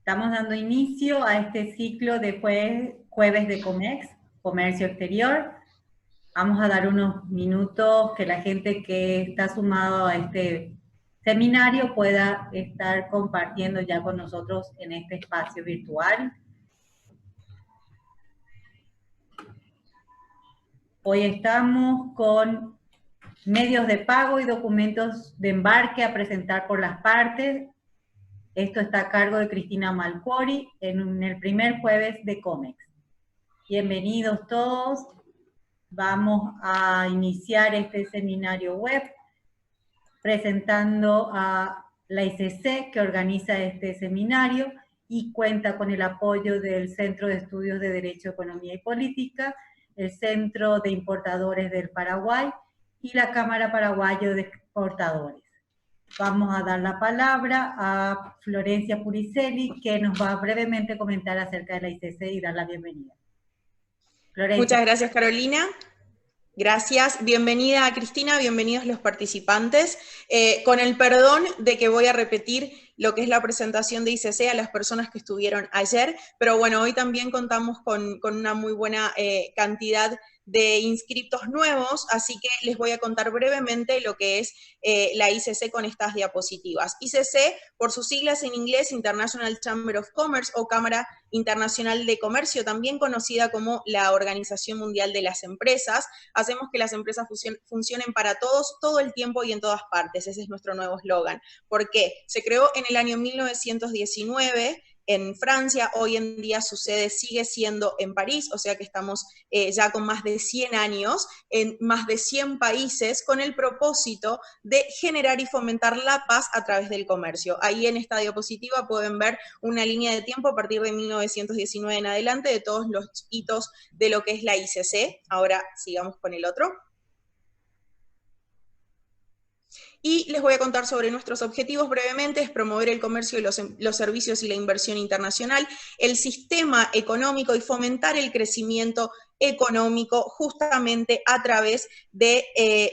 Estamos dando inicio a este ciclo de jueves de COMEX, Comercio Exterior. Vamos a dar unos minutos que la gente que está sumado a este seminario pueda estar compartiendo ya con nosotros en este espacio virtual. Hoy estamos con medios de pago y documentos de embarque a presentar por las partes. Esto está a cargo de Cristina Malcuori en el primer jueves de COMEX. Bienvenidos todos. Vamos a iniciar este seminario web presentando a la ICC que organiza este seminario y cuenta con el apoyo del Centro de Estudios de Derecho, Economía y Política, el Centro de Importadores del Paraguay y la Cámara Paraguayo de Exportadores. Vamos a dar la palabra a Florencia Puricelli, que nos va a brevemente comentar acerca de la ICC y dar la bienvenida. Florencia. Muchas gracias, Carolina. Gracias. Bienvenida a Cristina, bienvenidos los participantes. Con el perdón de que voy a repetir lo que es la presentación de ICC a las personas que estuvieron ayer, pero bueno, hoy también contamos con una muy buena cantidad de inscriptos nuevos, así que les voy a contar brevemente lo que es la ICC con estas diapositivas. ICC, por sus siglas en inglés, International Chamber of Commerce o Cámara Internacional de Comercio, también conocida como la Organización Mundial de las Empresas. Hacemos que las empresas funcionen para todos, todo el tiempo y en todas partes. Ese es nuestro nuevo eslogan. ¿Por qué? Se creó en el año 1919 en Francia, hoy en día su sede sigue siendo en París, o sea que estamos ya con más de 100 años, en más de 100 países, con el propósito de generar y fomentar la paz a través del comercio. Ahí en esta diapositiva pueden ver una línea de tiempo a partir de 1919 en adelante de todos los hitos de lo que es la ICC. Ahora sigamos con el otro. Y les voy a contar sobre nuestros objetivos brevemente: es promover el comercio y los servicios y la inversión internacional, el sistema económico y fomentar el crecimiento económico justamente a través de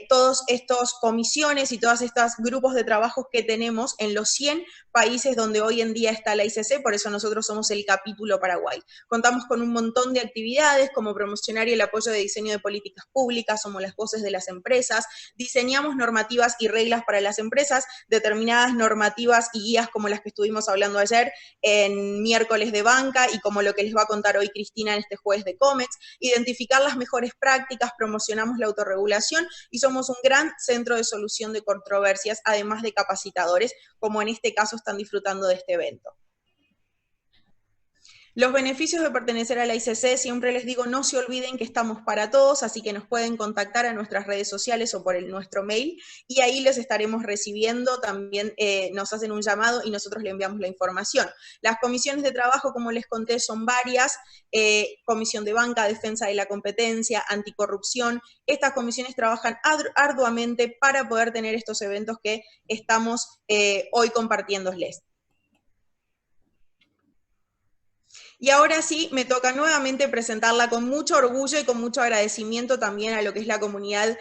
todas estas comisiones y todos estos grupos de trabajos que tenemos en los 100 países donde hoy en día está la ICC, por eso nosotros somos el capítulo Paraguay. Contamos con un montón de actividades como promocionar el apoyo de diseño de políticas públicas, somos las voces de las empresas, diseñamos normativas y reglas para las empresas, determinadas normativas y guías como las que estuvimos hablando ayer en miércoles de banca y como lo que les va a contar hoy Cristina en este jueves de COMEX, identificar las mejores prácticas, promocionamos la autorregulación y somos un gran centro de solución de controversias, además de capacitadores, como en este caso están disfrutando de este evento. Los beneficios de pertenecer a la ICC, siempre les digo, no se olviden que estamos para todos, así que nos pueden contactar a nuestras redes sociales o por nuestro mail, y ahí les estaremos recibiendo, también nos hacen un llamado y nosotros le enviamos la información. Las comisiones de trabajo, como les conté, son varias: comisión de banca, defensa de la competencia, anticorrupción. Estas comisiones trabajan arduamente para poder tener estos eventos que estamos hoy compartiéndoles. Y ahora sí, me toca nuevamente presentarla con mucho orgullo y con mucho agradecimiento también a lo que es la comunidad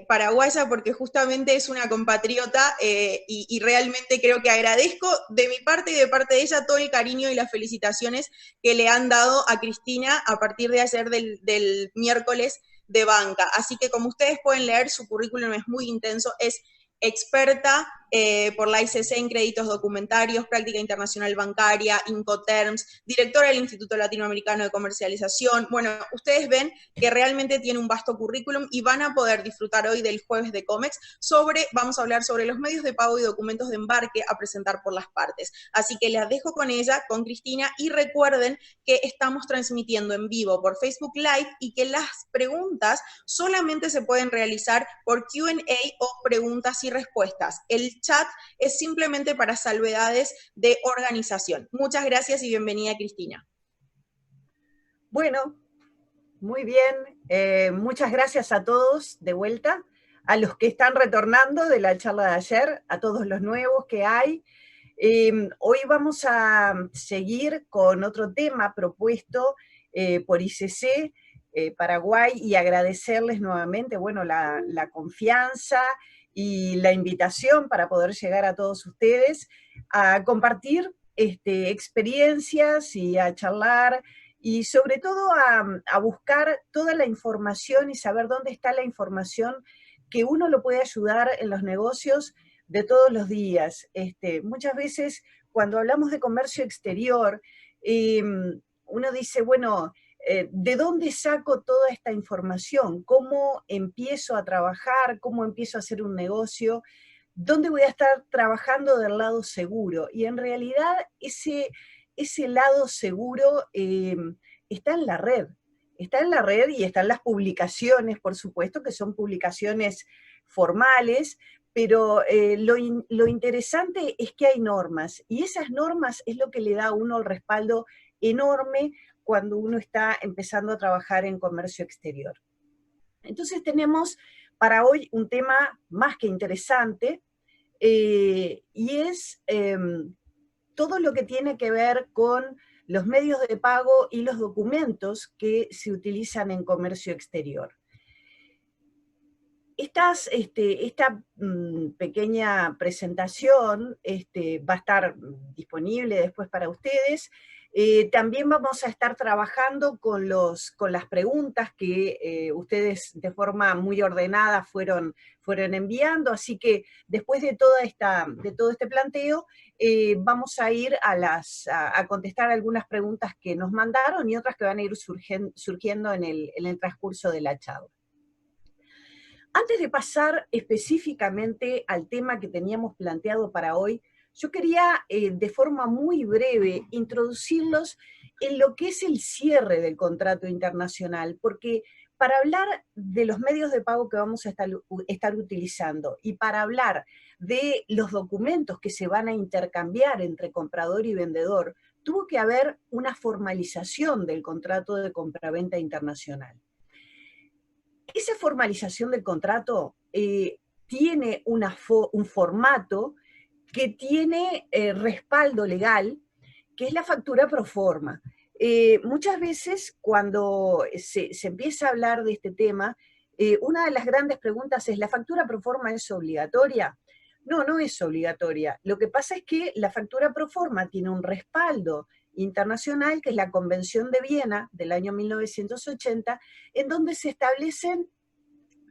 paraguaya, porque justamente es una compatriota y realmente creo que agradezco de mi parte y de parte de ella todo el cariño y las felicitaciones que le han dado a Cristina a partir de ayer del miércoles de banca. Así que, como ustedes pueden leer, su currículum es muy intenso, es experta por la ICC en créditos documentarios, práctica internacional bancaria, Incoterms, directora del Instituto Latinoamericano de Comercialización. Bueno, ustedes ven que realmente tiene un vasto currículum y van a poder disfrutar hoy del jueves de COMEX vamos a hablar sobre los medios de pago y documentos de embarque a presentar por las partes. Así que las dejo con ella, con Cristina, y recuerden que estamos transmitiendo en vivo por Facebook Live y que las preguntas solamente se pueden realizar por Q&A o preguntas y respuestas. El chat es simplemente para salvedades de organización. Muchas gracias y bienvenida, Cristina. Bueno, muy bien. Muchas gracias a todos de vuelta, a los que están retornando de la charla de ayer, a todos los nuevos que hay. Hoy vamos a seguir con otro tema propuesto por ICC Paraguay, y agradecerles nuevamente, bueno, la confianza y la invitación para poder llegar a todos ustedes a compartir experiencias y a charlar y sobre todo a buscar toda la información y saber dónde está la información que uno lo puede ayudar en los negocios de todos los días. Muchas veces cuando hablamos de comercio exterior, uno dice, bueno, ¿de dónde saco toda esta información? ¿Cómo empiezo a trabajar? ¿Cómo empiezo a hacer un negocio? ¿Dónde voy a estar trabajando del lado seguro? Y en realidad ese lado seguro está en la red. Está en la red y están las publicaciones, por supuesto, que son publicaciones formales, pero lo interesante es que hay normas, y esas normas es lo que le da a uno el respaldo enorme cuando uno está empezando a trabajar en comercio exterior. Entonces tenemos para hoy un tema más que interesante, y es todo lo que tiene que ver con los medios de pago y los documentos que se utilizan en comercio exterior. Esta pequeña presentación va a estar disponible después para ustedes. También vamos a estar trabajando con las preguntas que ustedes de forma muy ordenada fueron enviando, así que después de todo este planteo, vamos a ir a contestar algunas preguntas que nos mandaron y otras que van a ir surgiendo en el transcurso de la charla. Antes de pasar específicamente al tema que teníamos planteado para hoy, yo quería de forma muy breve introducirlos en lo que es el cierre del contrato internacional, porque para hablar de los medios de pago que vamos a estar utilizando y para hablar de los documentos que se van a intercambiar entre comprador y vendedor, tuvo que haber una formalización del contrato de compraventa internacional. Esa formalización del contrato tiene un formato que tiene respaldo legal, que es la factura pro forma. Muchas veces cuando se empieza a hablar de este tema, una de las grandes preguntas es, ¿la factura pro forma es obligatoria? No, no es obligatoria. Lo que pasa es que la factura pro forma tiene un respaldo internacional, que es la Convención de Viena del año 1980, en donde se establecen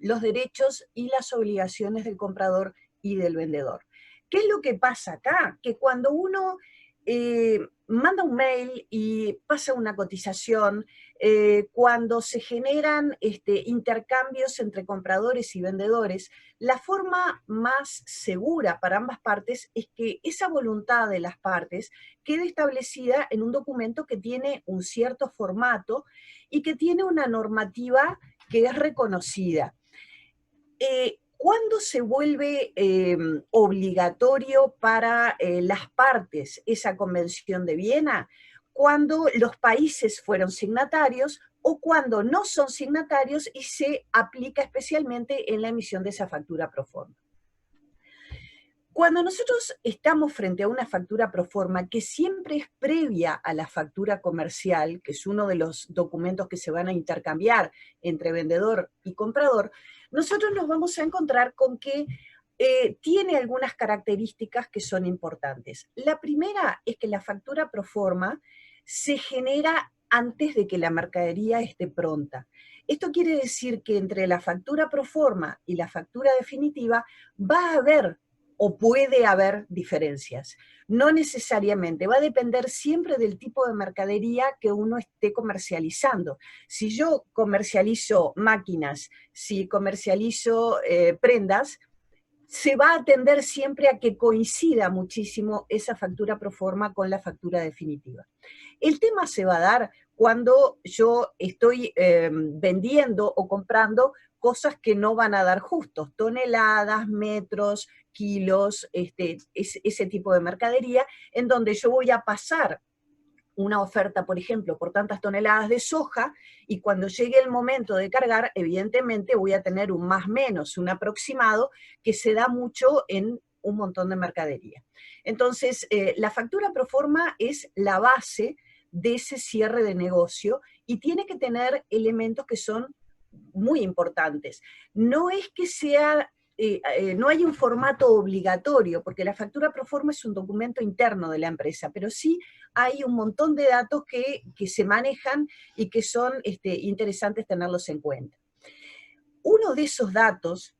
los derechos y las obligaciones del comprador y del vendedor. ¿Qué es lo que pasa acá? Que cuando uno manda un mail y pasa una cotización, cuando se generan intercambios entre compradores y vendedores, la forma más segura para ambas partes es que esa voluntad de las partes quede establecida en un documento que tiene un cierto formato y que tiene una normativa que es reconocida. ¿Cuándo se vuelve obligatorio para las partes esa Convención de Viena? Cuando los países fueron signatarios o cuando no son signatarios y se aplica especialmente en la emisión de esa factura pro forma. Cuando nosotros estamos frente a una factura pro forma que siempre es previa a la factura comercial, que es uno de los documentos que se van a intercambiar entre vendedor y comprador, nosotros nos vamos a encontrar con que tiene algunas características que son importantes. La primera es que la factura pro forma se genera antes de que la mercadería esté pronta. Esto quiere decir que entre la factura pro forma y la factura definitiva va a haber o puede haber diferencias. No necesariamente, va a depender siempre del tipo de mercadería que uno esté comercializando. Si yo comercializo máquinas, si comercializo prendas, se va a tender siempre a que coincida muchísimo esa factura pro forma con la factura definitiva. El tema se va a dar cuando yo estoy vendiendo o comprando cosas que no van a dar justos, toneladas, metros, kilos, ese tipo de mercadería, en donde yo voy a pasar una oferta, por ejemplo, por tantas toneladas de soja, y cuando llegue el momento de cargar, evidentemente voy a tener un más menos, un aproximado, que se da mucho en un montón de mercadería. Entonces, la factura pro forma es la base de ese cierre de negocio y tiene que tener elementos que son muy importantes. No es que sea no hay un formato obligatorio, porque la factura pro forma es un documento interno de la empresa, pero sí hay un montón de datos que se manejan y que son interesantes tenerlos en cuenta. Uno de esos datos,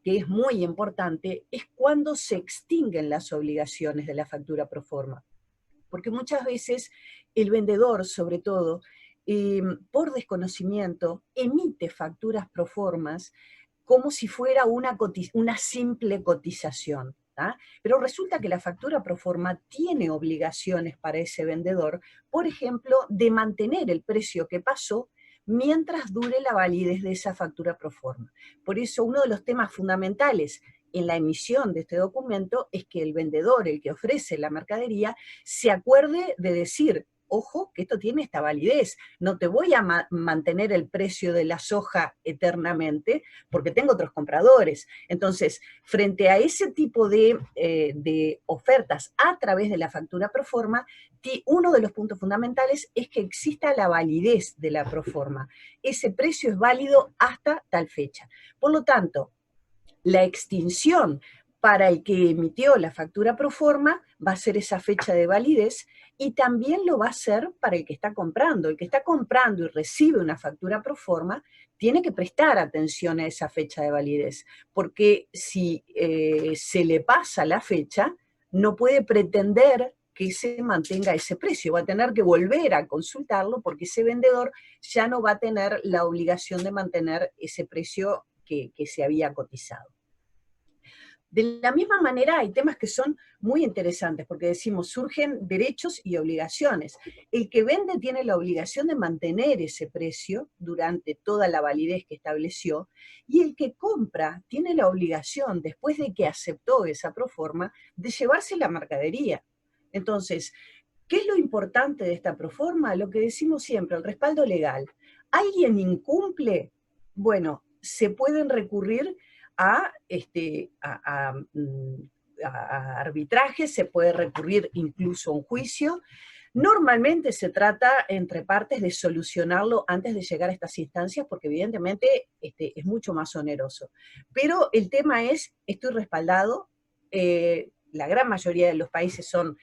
que es muy importante, es cuando se extinguen las obligaciones de la factura pro forma. Porque muchas veces el vendedor, sobre todo, por desconocimiento, emite facturas pro formas como si fuera una simple cotización. ¿tá? Pero resulta que la factura pro forma tiene obligaciones para ese vendedor, por ejemplo, de mantener el precio que pasó mientras dure la validez de esa factura pro forma. Por eso uno de los temas fundamentales en la emisión de este documento es que el vendedor, el que ofrece la mercadería, se acuerde de decir, ojo, que esto tiene esta validez, no te voy a mantener el precio de la soja eternamente, porque tengo otros compradores. Entonces, frente a ese tipo de ofertas a través de la factura pro forma, uno de los puntos fundamentales es que exista la validez de la pro forma. Ese precio es válido hasta tal fecha. Por lo tanto, la extinción para el que emitió la factura pro forma va a ser esa fecha de validez y también lo va a ser para el que está comprando. El que está comprando y recibe una factura pro forma tiene que prestar atención a esa fecha de validez, porque si se le pasa la fecha, no puede pretender que se mantenga ese precio, va a tener que volver a consultarlo porque ese vendedor ya no va a tener la obligación de mantener ese precio que se había cotizado. De la misma manera hay temas que son muy interesantes, porque decimos, surgen derechos y obligaciones. El que vende tiene la obligación de mantener ese precio durante toda la validez que estableció, y el que compra tiene la obligación, después de que aceptó esa proforma, de llevarse la mercadería. Entonces, ¿qué es lo importante de esta proforma? Lo que decimos siempre, el respaldo legal. ¿Alguien incumple? Bueno, se pueden recurrir a arbitrajes, se puede recurrir incluso a un juicio. Normalmente se trata entre partes de solucionarlo antes de llegar a estas instancias, porque evidentemente es mucho más oneroso. Pero el tema es, estoy respaldado, la gran mayoría de los países son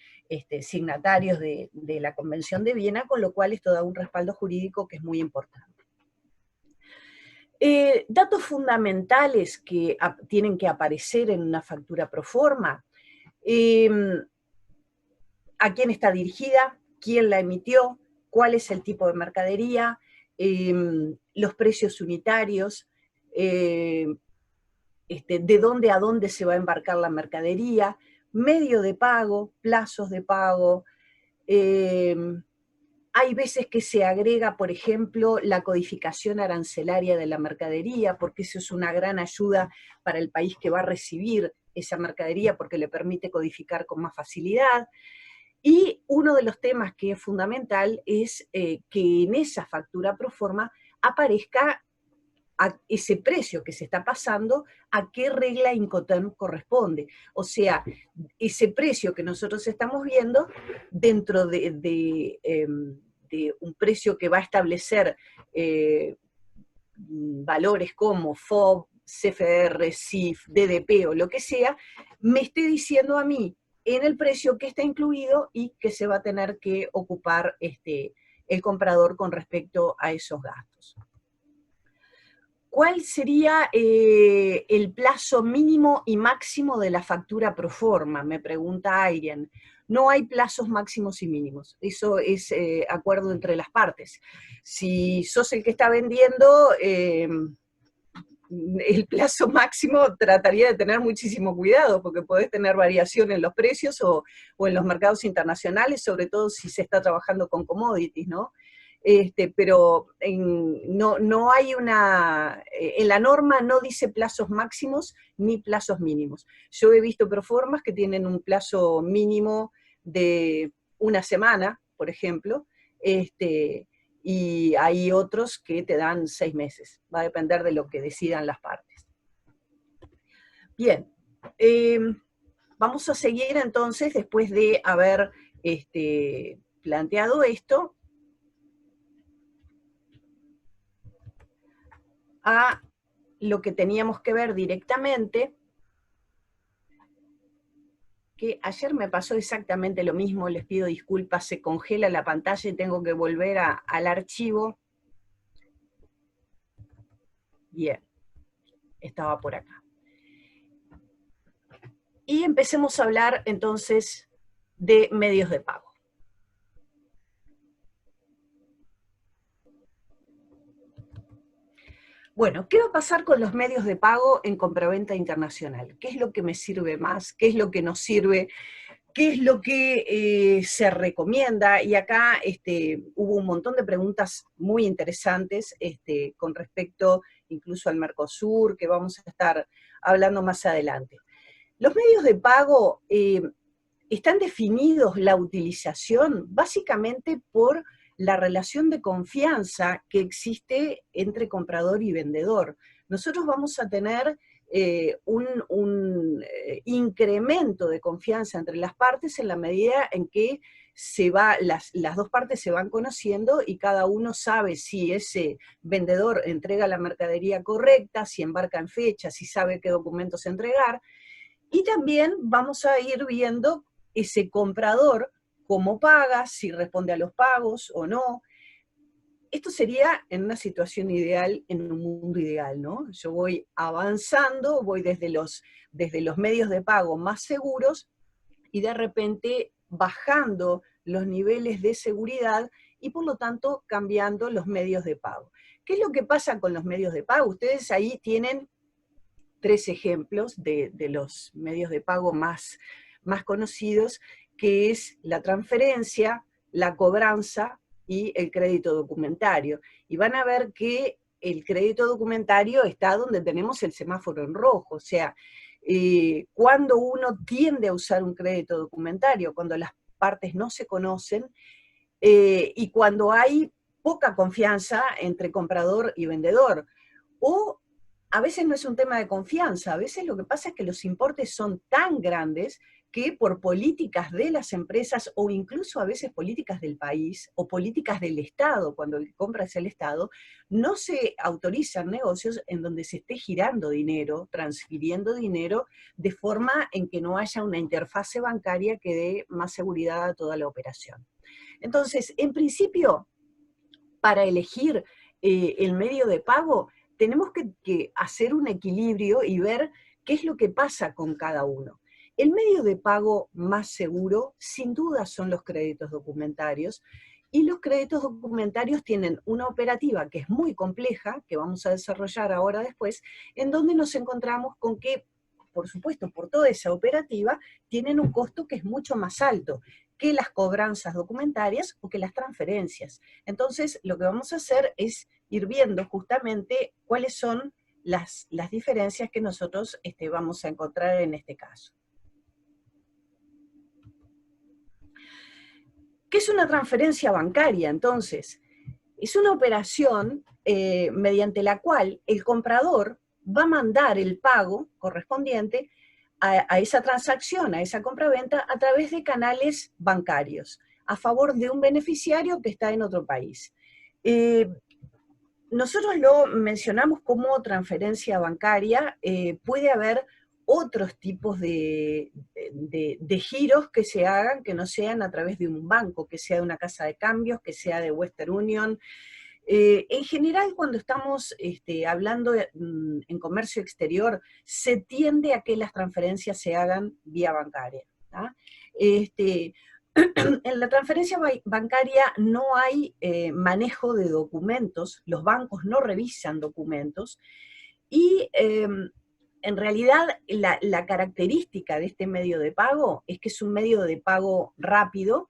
signatarios de la Convención de Viena, con lo cual esto da un respaldo jurídico que es muy importante. Datos fundamentales que tienen que aparecer en una factura pro forma. ¿A quién está dirigida? ¿Quién la emitió? ¿Cuál es el tipo de mercadería? Los precios unitarios. De dónde a dónde se va a embarcar la mercadería. Medio de pago, plazos de pago. Hay veces que se agrega, por ejemplo, la codificación arancelaria de la mercadería, porque eso es una gran ayuda para el país que va a recibir esa mercadería, porque le permite codificar con más facilidad. Y uno de los temas que es fundamental es que en esa factura pro forma aparezca a ese precio que se está pasando, a qué regla Incoterm corresponde. O sea, ese precio que nosotros estamos viendo dentro de un precio que va a establecer valores como FOB, CFR, CIF, DDP o lo que sea, me esté diciendo a mí en el precio que está incluido y que se va a tener que ocupar el comprador con respecto a esos gastos. ¿Cuál sería el plazo mínimo y máximo de la factura pro forma? Me pregunta alguien. No hay plazos máximos y mínimos. Eso es acuerdo entre las partes. Si sos el que está vendiendo, el plazo máximo trataría de tener muchísimo cuidado, porque podés tener variación en los precios o en los mercados internacionales, sobre todo si se está trabajando con commodities, ¿no? Pero no hay en la norma no dice plazos máximos ni plazos mínimos. Yo he visto proformas que tienen un plazo mínimo de una semana, por ejemplo, y hay otros que te dan 6 meses. Va a depender de lo que decidan las partes. Bien, vamos a seguir entonces, después de haber planteado esto, a lo que teníamos que ver directamente, que ayer me pasó exactamente lo mismo, les pido disculpas, se congela la pantalla y tengo que volver al archivo. Bien, estaba por acá. Y empecemos a hablar entonces de medios de pago. Bueno, ¿qué va a pasar con los medios de pago en compraventa internacional? ¿Qué es lo que me sirve más? ¿Qué es lo que nos sirve? ¿Qué es lo que se recomienda? Y acá hubo un montón de preguntas muy interesantes con respecto incluso al Mercosur, que vamos a estar hablando más adelante. Los medios de pago están definidos la utilización básicamente por la relación de confianza que existe entre comprador y vendedor. Nosotros vamos a tener un incremento de confianza entre las partes en la medida en que las dos partes se van conociendo y cada uno sabe si ese vendedor entrega la mercadería correcta, si embarca en fecha, si sabe qué documentos entregar. Y también vamos a ir viendo ese comprador cómo paga, si responde a los pagos o no. Esto sería en una situación ideal, en un mundo ideal, ¿no? Yo voy avanzando, voy desde los medios de pago más seguros y de repente bajando los niveles de seguridad y por lo tanto cambiando los medios de pago. ¿Qué es lo que pasa con los medios de pago? Ustedes ahí tienen 3 ejemplos de los medios de pago más conocidos, que es la transferencia, la cobranza y el crédito documentario. Y van a ver que el crédito documentario está donde tenemos el semáforo en rojo, o sea, cuando uno tiende a usar un crédito documentario, cuando las partes no se conocen, y cuando hay poca confianza entre comprador y vendedor, o a veces no es un tema de confianza, a veces lo que pasa es que los importes son tan grandes que por políticas de las empresas o incluso a veces políticas del país o políticas del Estado, cuando el que compra es el Estado, no se autorizan negocios en donde se esté girando dinero, transfiriendo dinero, de forma en que no haya una interfase bancaria que dé más seguridad a toda la operación. Entonces, en principio, para elegir el medio de pago, tenemos que hacer un equilibrio y ver qué es lo que pasa con cada uno. El medio de pago más seguro, sin duda, son los créditos documentarios, y los créditos documentarios tienen una operativa que es muy compleja, que vamos a desarrollar ahora después, en donde nos encontramos con que, por supuesto, por toda esa operativa, tienen un costo que es mucho más alto que las cobranzas documentarias o que las transferencias. Entonces, lo que vamos a hacer es ir viendo justamente cuáles son las diferencias que nosotros vamos a encontrar en este caso. ¿Qué es una transferencia bancaria, entonces? Es una operación mediante la cual el comprador va a mandar el pago correspondiente a esa transacción, a esa compraventa, a través de canales bancarios, a favor de un beneficiario que está en otro país. Nosotros lo mencionamos como transferencia bancaria, puede haber otros tipos de giros que se hagan que no sean a través de un banco, que sea de una casa de cambios, que sea de Western Union. En general, cuando estamos hablando en comercio exterior, se tiende a que las transferencias se hagan vía bancaria, ¿tá? En la transferencia bancaria no hay manejo de documentos, los bancos no revisan documentos, y en realidad la característica de este medio de pago es que es un medio de pago rápido,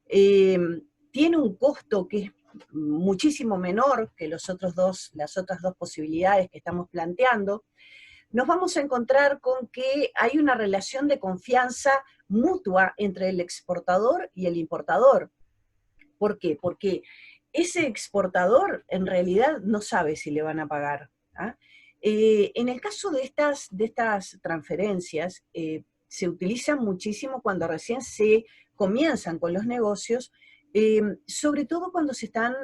tiene un costo que es muchísimo menor que las otras dos posibilidades que estamos planteando. Nos vamos a encontrar con que hay una relación de confianza mutua entre el exportador y el importador. ¿Por qué? Porque ese exportador en realidad no sabe si le van a pagar. ¿Ah? En el caso de estas transferencias, se utilizan muchísimo cuando recién se comienzan con los negocios, sobre todo cuando se están,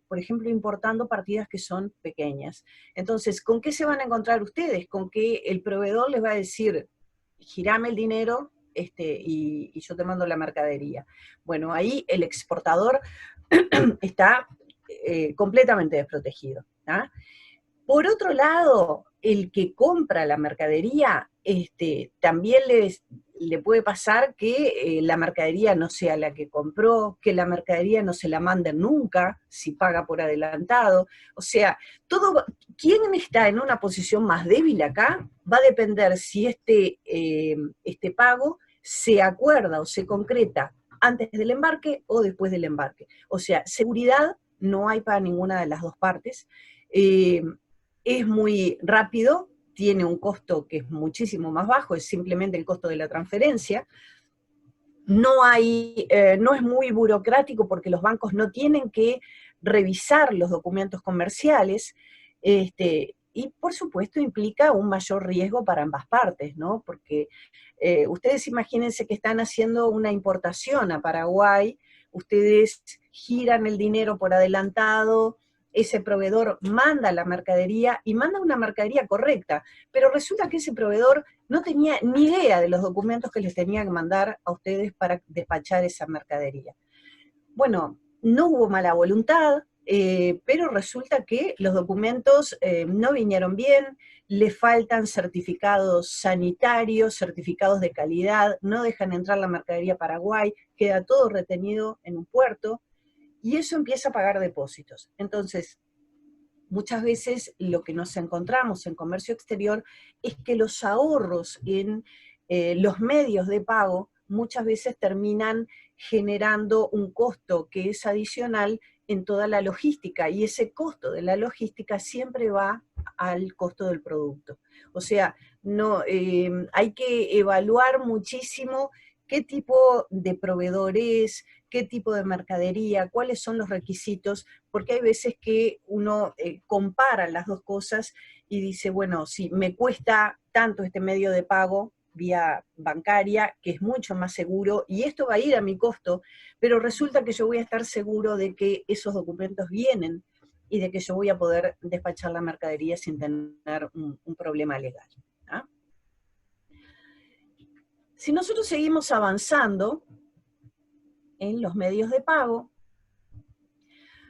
por ejemplo, importando partidas que son pequeñas. Entonces, ¿con qué se van a encontrar ustedes? Con que el proveedor les va a decir, girame el dinero y yo te mando la mercadería. Bueno, ahí el exportador está completamente desprotegido. ¿Ah? Por otro lado, el que compra la mercadería, también le puede pasar que la mercadería no sea la que compró, que la mercadería no se la manden nunca, si paga por adelantado. O sea, ¿quién está en una posición más débil acá? Va a depender si este pago se acuerda o se concreta antes del embarque o después del embarque. O sea, seguridad no hay para ninguna de las dos partes. Es muy rápido, tiene un costo que es muchísimo más bajo, es simplemente el costo de la transferencia. No es muy burocrático porque los bancos no tienen que revisar los documentos comerciales, y por supuesto implica un mayor riesgo para ambas partes, ¿no? Porque ustedes imagínense que están haciendo una importación a Paraguay, ustedes giran el dinero por adelantado, ese proveedor manda la mercadería y manda una mercadería correcta, pero resulta que ese proveedor no tenía ni idea de los documentos que les tenía que mandar a ustedes para despachar esa mercadería. Bueno, no hubo mala voluntad, pero resulta que los documentos no vinieron bien, le faltan certificados sanitarios, certificados de calidad, no dejan entrar la mercadería a Paraguay, queda todo retenido en un puerto, y eso empieza a pagar depósitos. Entonces, muchas veces lo que nos encontramos en comercio exterior es que los ahorros en los medios de pago muchas veces terminan generando un costo que es adicional en toda la logística, y ese costo de la logística siempre va al costo del producto. O sea, no, hay que evaluar muchísimo qué tipo de proveedor es, qué tipo de mercadería, cuáles son los requisitos, porque hay veces que uno compara las dos cosas y dice, bueno, si me cuesta tanto este medio de pago vía bancaria, que es mucho más seguro, y esto va a ir a mi costo, pero resulta que yo voy a estar seguro de que esos documentos vienen y de que yo voy a poder despachar la mercadería sin tener un problema legal. ¿Ah? Si nosotros seguimos avanzando en los medios de pago,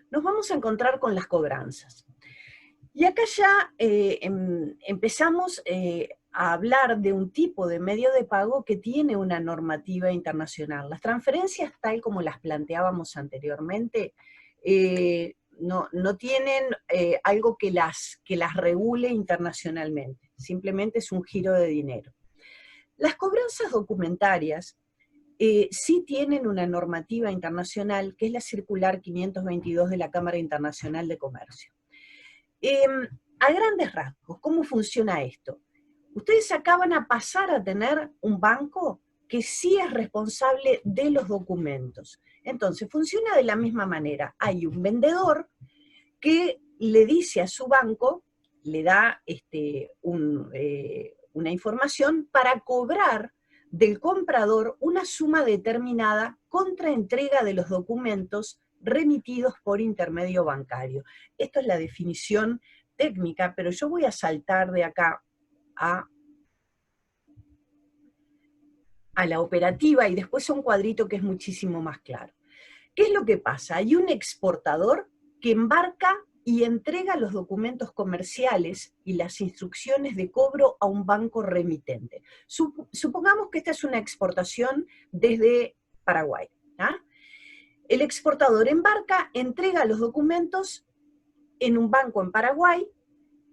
nos vamos a encontrar con las cobranzas. Y acá ya empezamos a hablar de un tipo de medio de pago que tiene una normativa internacional. Las transferencias, tal como las planteábamos anteriormente, no tienen algo que las regule internacionalmente, simplemente es un giro de dinero. Las cobranzas documentarias sí tienen una normativa internacional, que es la circular 522 de la Cámara Internacional de Comercio. A grandes rasgos, ¿cómo funciona esto? Ustedes acaban a pasar a tener un banco que sí es responsable de los documentos. Entonces, funciona de la misma manera. Hay un vendedor que le dice a su banco, le da una información para cobrar del comprador una suma determinada contra entrega de los documentos remitidos por intermedio bancario. Esto es la definición técnica, pero yo voy a saltar de acá a la operativa y después a un cuadrito que es muchísimo más claro. ¿Qué es lo que pasa? Hay un exportador que embarca y entrega los documentos comerciales y las instrucciones de cobro a un banco remitente. Supongamos que esta es una exportación desde Paraguay. ¿Ah? El exportador embarca, entrega los documentos en un banco en Paraguay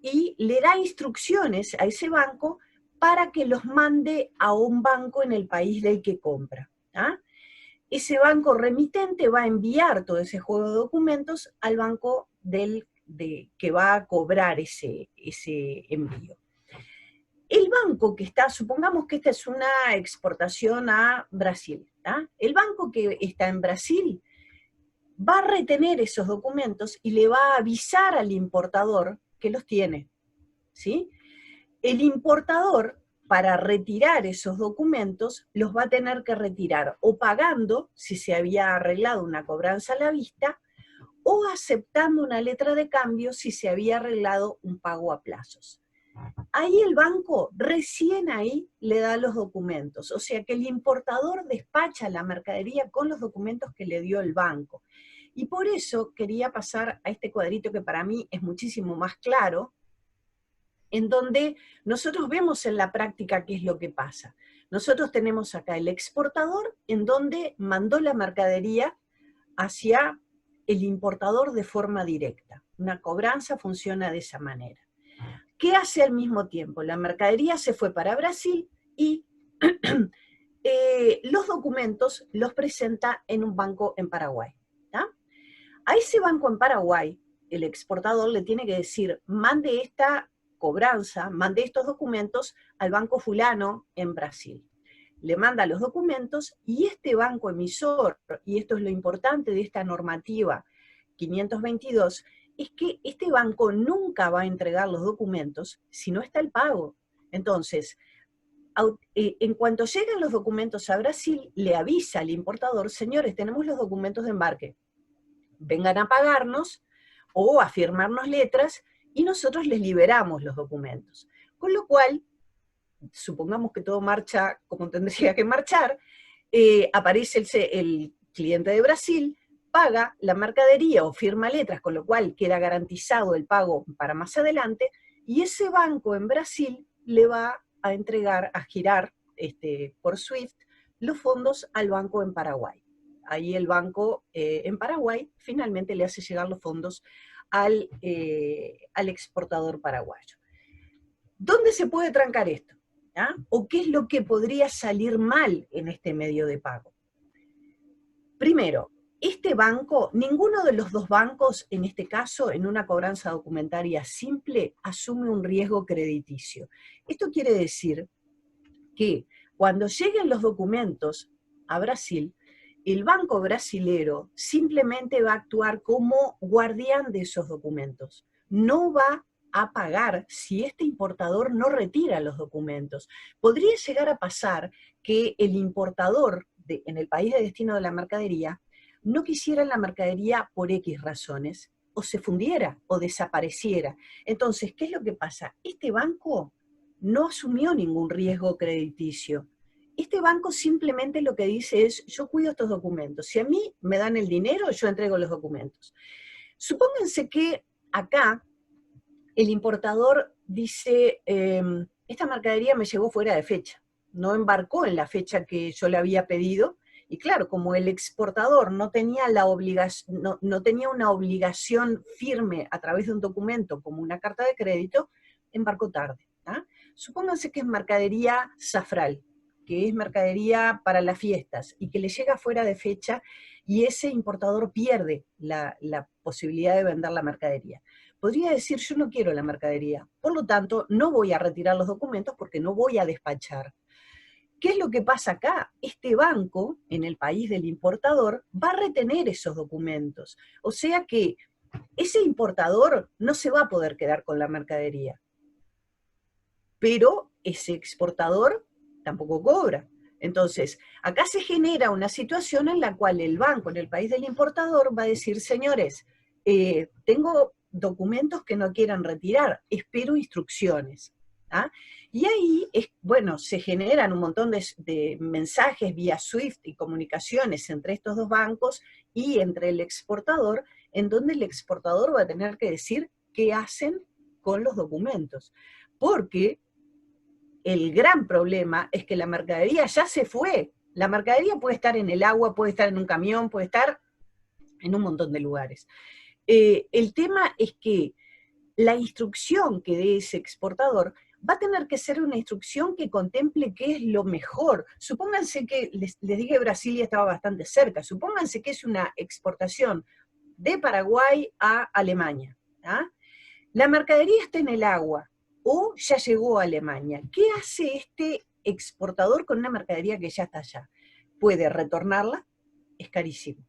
y le da instrucciones a ese banco para que los mande a un banco en el país del que compra. ¿Ah? Ese banco remitente va a enviar todo ese juego de documentos al banco que va a cobrar ese envío. El banco que está, supongamos que esta es una exportación a Brasil, ¿ah? El banco que está en Brasil va a retener esos documentos y le va a avisar al importador que los tiene, ¿sí? El importador, para retirar esos documentos, los va a tener que retirar o pagando, si se había arreglado una cobranza a la vista, o aceptando una letra de cambio si se había arreglado un pago a plazos. Ahí el banco recién ahí le da los documentos, o sea que el importador despacha la mercadería con los documentos que le dio el banco. Y por eso quería pasar a este cuadrito que para mí es muchísimo más claro, en donde nosotros vemos en la práctica qué es lo que pasa. Nosotros tenemos acá el exportador, en donde mandó la mercadería hacia el importador de forma directa. Una cobranza funciona de esa manera. ¿Qué hace al mismo tiempo? La mercadería se fue para Brasil y los documentos los presenta en un banco en Paraguay. ¿tá? A ese banco en Paraguay, el exportador le tiene que decir, mande esta cobranza, mande estos documentos al banco fulano en Brasil. Le manda los documentos y este banco emisor, y esto es lo importante de esta normativa 522, es que este banco nunca va a entregar los documentos si no está el pago. Entonces, en cuanto llegan los documentos a Brasil, le avisa al importador, señores, tenemos los documentos de embarque, vengan a pagarnos o a firmarnos letras y nosotros les liberamos los documentos. Con lo cual, supongamos que todo marcha como tendría que marchar, aparece el cliente de Brasil, paga la mercadería o firma letras, con lo cual queda garantizado el pago para más adelante, y ese banco en Brasil le va a entregar, a girar por SWIFT, los fondos al banco en Paraguay. Ahí el banco en Paraguay finalmente le hace llegar los fondos al exportador paraguayo. ¿Dónde se puede trancar esto? ¿Ah? ¿O qué es lo que podría salir mal en este medio de pago? Primero, este banco, ninguno de los dos bancos, en este caso, en una cobranza documentaria simple, asume un riesgo crediticio. Esto quiere decir que cuando lleguen los documentos a Brasil, el banco brasilero simplemente va a actuar como guardián de esos documentos. No va a pagar si este importador no retira los documentos. Podría llegar a pasar que el importador en el país de destino de la mercadería no quisiera la mercadería por X razones, o se fundiera o desapareciera. Entonces, ¿qué es lo que pasa? Este banco no asumió ningún riesgo crediticio. Este banco simplemente lo que dice es, yo cuido estos documentos. Si a mí me dan el dinero, yo entrego los documentos. Supónganse que acá el importador dice, esta mercadería me llegó fuera de fecha, no embarcó en la fecha que yo le había pedido, y claro, como el exportador no tenía, no tenía una obligación firme a través de un documento como una carta de crédito, embarcó tarde. ¿ah? Supónganse que es mercadería safral, que es mercadería para las fiestas, y que le llega fuera de fecha, y ese importador pierde la posibilidad de vender la mercadería. Podría decir, yo no quiero la mercadería, por lo tanto, no voy a retirar los documentos porque no voy a despachar. ¿Qué es lo que pasa acá? Este banco, en el país del importador, va a retener esos documentos. O sea que ese importador no se va a poder quedar con la mercadería. Pero ese exportador tampoco cobra. Entonces, acá se genera una situación en la cual el banco, en el país del importador, va a decir, señores, tengo documentos que no quieran retirar, espero instrucciones. ¿ah? Y ahí, bueno, se generan un montón de mensajes vía SWIFT y comunicaciones entre estos dos bancos y entre el exportador, en donde el exportador va a tener que decir qué hacen con los documentos. Porque el gran problema es que la mercadería ya se fue. La mercadería puede estar en el agua, puede estar en un camión, puede estar en un montón de lugares. El tema es que la instrucción que dé ese exportador va a tener que ser una instrucción que contemple qué es lo mejor. Supónganse que, les dije Brasil estaba bastante cerca, supónganse que es una exportación de Paraguay a Alemania. ¿ah? La mercadería está en el agua, o ya llegó a Alemania. ¿Qué hace este exportador con una mercadería que ya está allá? Puede retornarla, es carísimo.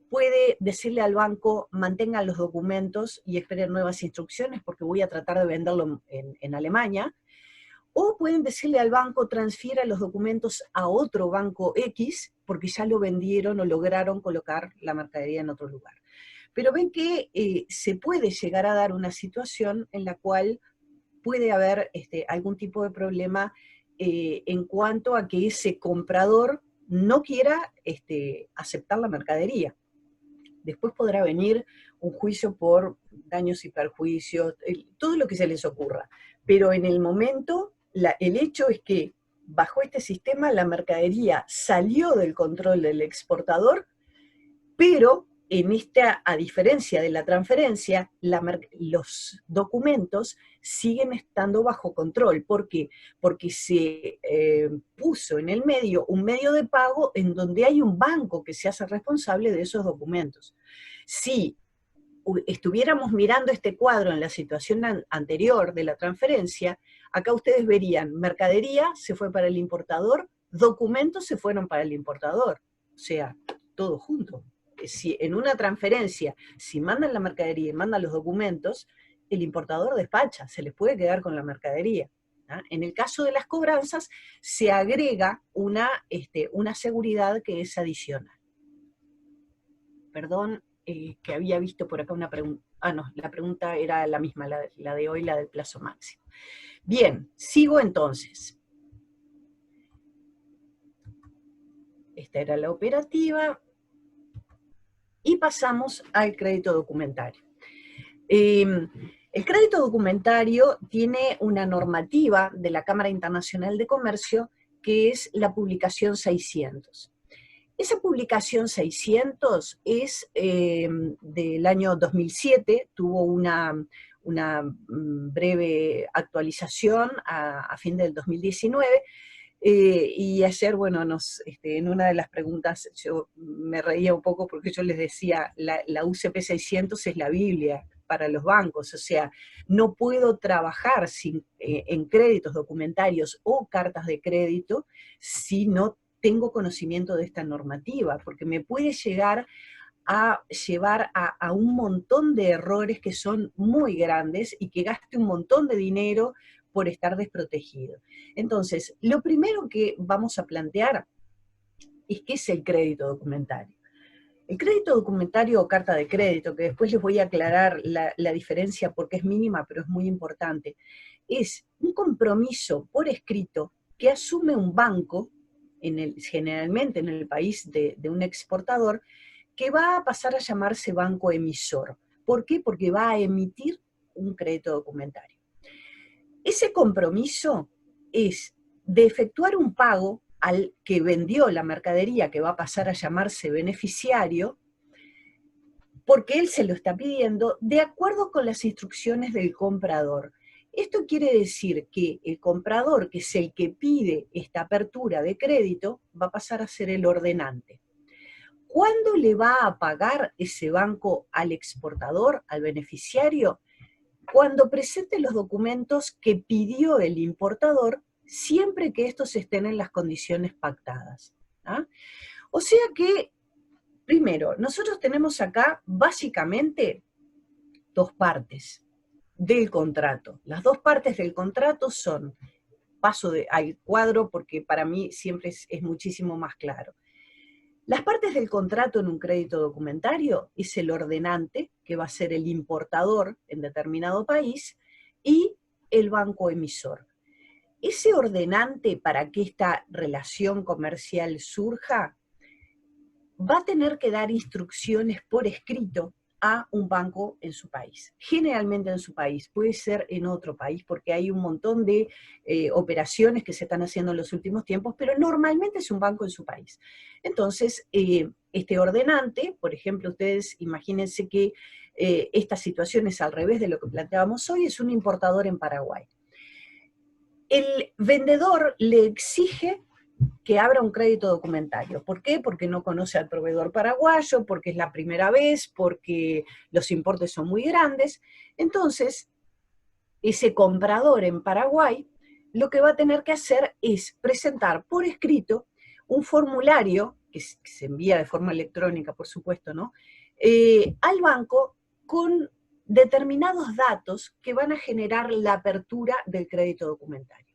Puede decirle al banco, mantengan los documentos y esperen nuevas instrucciones porque voy a tratar de venderlo en Alemania. O pueden decirle al banco, transfiera los documentos a otro banco X, porque ya lo vendieron o lograron colocar la mercadería en otro lugar. Pero ven que se puede llegar a dar una situación en la cual puede haber algún tipo de problema en cuanto a que ese comprador no quiera aceptar la mercadería. Después podrá venir un juicio por daños y perjuicios, todo lo que se les ocurra. Pero en el momento, el hecho es que bajo este sistema la mercadería salió del control del exportador, pero en esta, a diferencia de la transferencia, los documentos siguen estando bajo control. ¿Por qué? Porque se puso en el medio un medio de pago en donde hay un banco que se hace responsable de esos documentos. Si estuviéramos mirando este cuadro en la situación anterior de la transferencia, acá ustedes verían, mercadería se fue para el importador, documentos se fueron para el importador, o sea, todo junto. Si en una transferencia, si mandan la mercadería y mandan los documentos, el importador despacha, se les puede quedar con la mercadería. ¿Ah? En el caso de las cobranzas, se agrega una seguridad que es adicional. Perdón, que había visto por acá una pregunta. Ah, no, la pregunta era la misma, la de hoy, la del plazo máximo. Bien, sigo entonces. Esta era la operativa. Y pasamos al crédito documentario. El crédito documentario tiene una normativa de la Cámara Internacional de Comercio que es la publicación 600. Esa publicación 600 es del año 2007, tuvo una breve actualización a fin del 2019, y ayer, bueno, en una de las preguntas yo me reía un poco porque yo les decía, la UCP 600 es la Biblia para los bancos, o sea, no puedo trabajar en créditos documentarios o cartas de crédito si no tengo conocimiento de esta normativa, porque me puede llegar a llevar a un montón de errores que son muy grandes y que gaste un montón de dinero por estar desprotegido. Entonces, lo primero que vamos a plantear es qué es el crédito documentario. El crédito documentario o carta de crédito, que después les voy a aclarar la diferencia porque es mínima, pero es muy importante, es un compromiso por escrito que asume un banco, generalmente en el país de un exportador, que va a pasar a llamarse banco emisor. ¿Por qué? Porque va a emitir un crédito documentario. Ese compromiso es de efectuar un pago al que vendió la mercadería, que va a pasar a llamarse beneficiario, porque él se lo está pidiendo de acuerdo con las instrucciones del comprador. Esto quiere decir que el comprador, que es el que pide esta apertura de crédito, va a pasar a ser el ordenante. ¿Cuándo le va a pagar ese banco al exportador, al beneficiario? Cuando presente los documentos que pidió el importador, siempre que estos estén en las condiciones pactadas. ¿Ah? O sea que, primero, nosotros tenemos acá básicamente dos partes del contrato. Las dos partes del contrato son, paso al cuadro porque para mí siempre es muchísimo más claro. Las partes del contrato en un crédito documentario es el ordenante, que va a ser el importador en determinado país, y el banco emisor. Ese ordenante, para que esta relación comercial surja, va a tener que dar instrucciones por escrito a un banco en su país. Generalmente en su país, puede ser en otro país, porque hay un montón de operaciones que se están haciendo en los últimos tiempos, pero normalmente es un banco en su país. Entonces, este ordenante, por ejemplo, ustedes imagínense que esta situación es al revés de lo que planteábamos hoy, es un importador en Paraguay. El vendedor le exige que abra un crédito documentario. ¿Por qué? Porque no conoce al proveedor paraguayo, porque es la primera vez, porque los importes son muy grandes. Entonces, ese comprador en Paraguay lo que va a tener que hacer es presentar por escrito un formulario, que se envía de forma electrónica, por supuesto, ¿no? Al banco con determinados datos que van a generar la apertura del crédito documentario.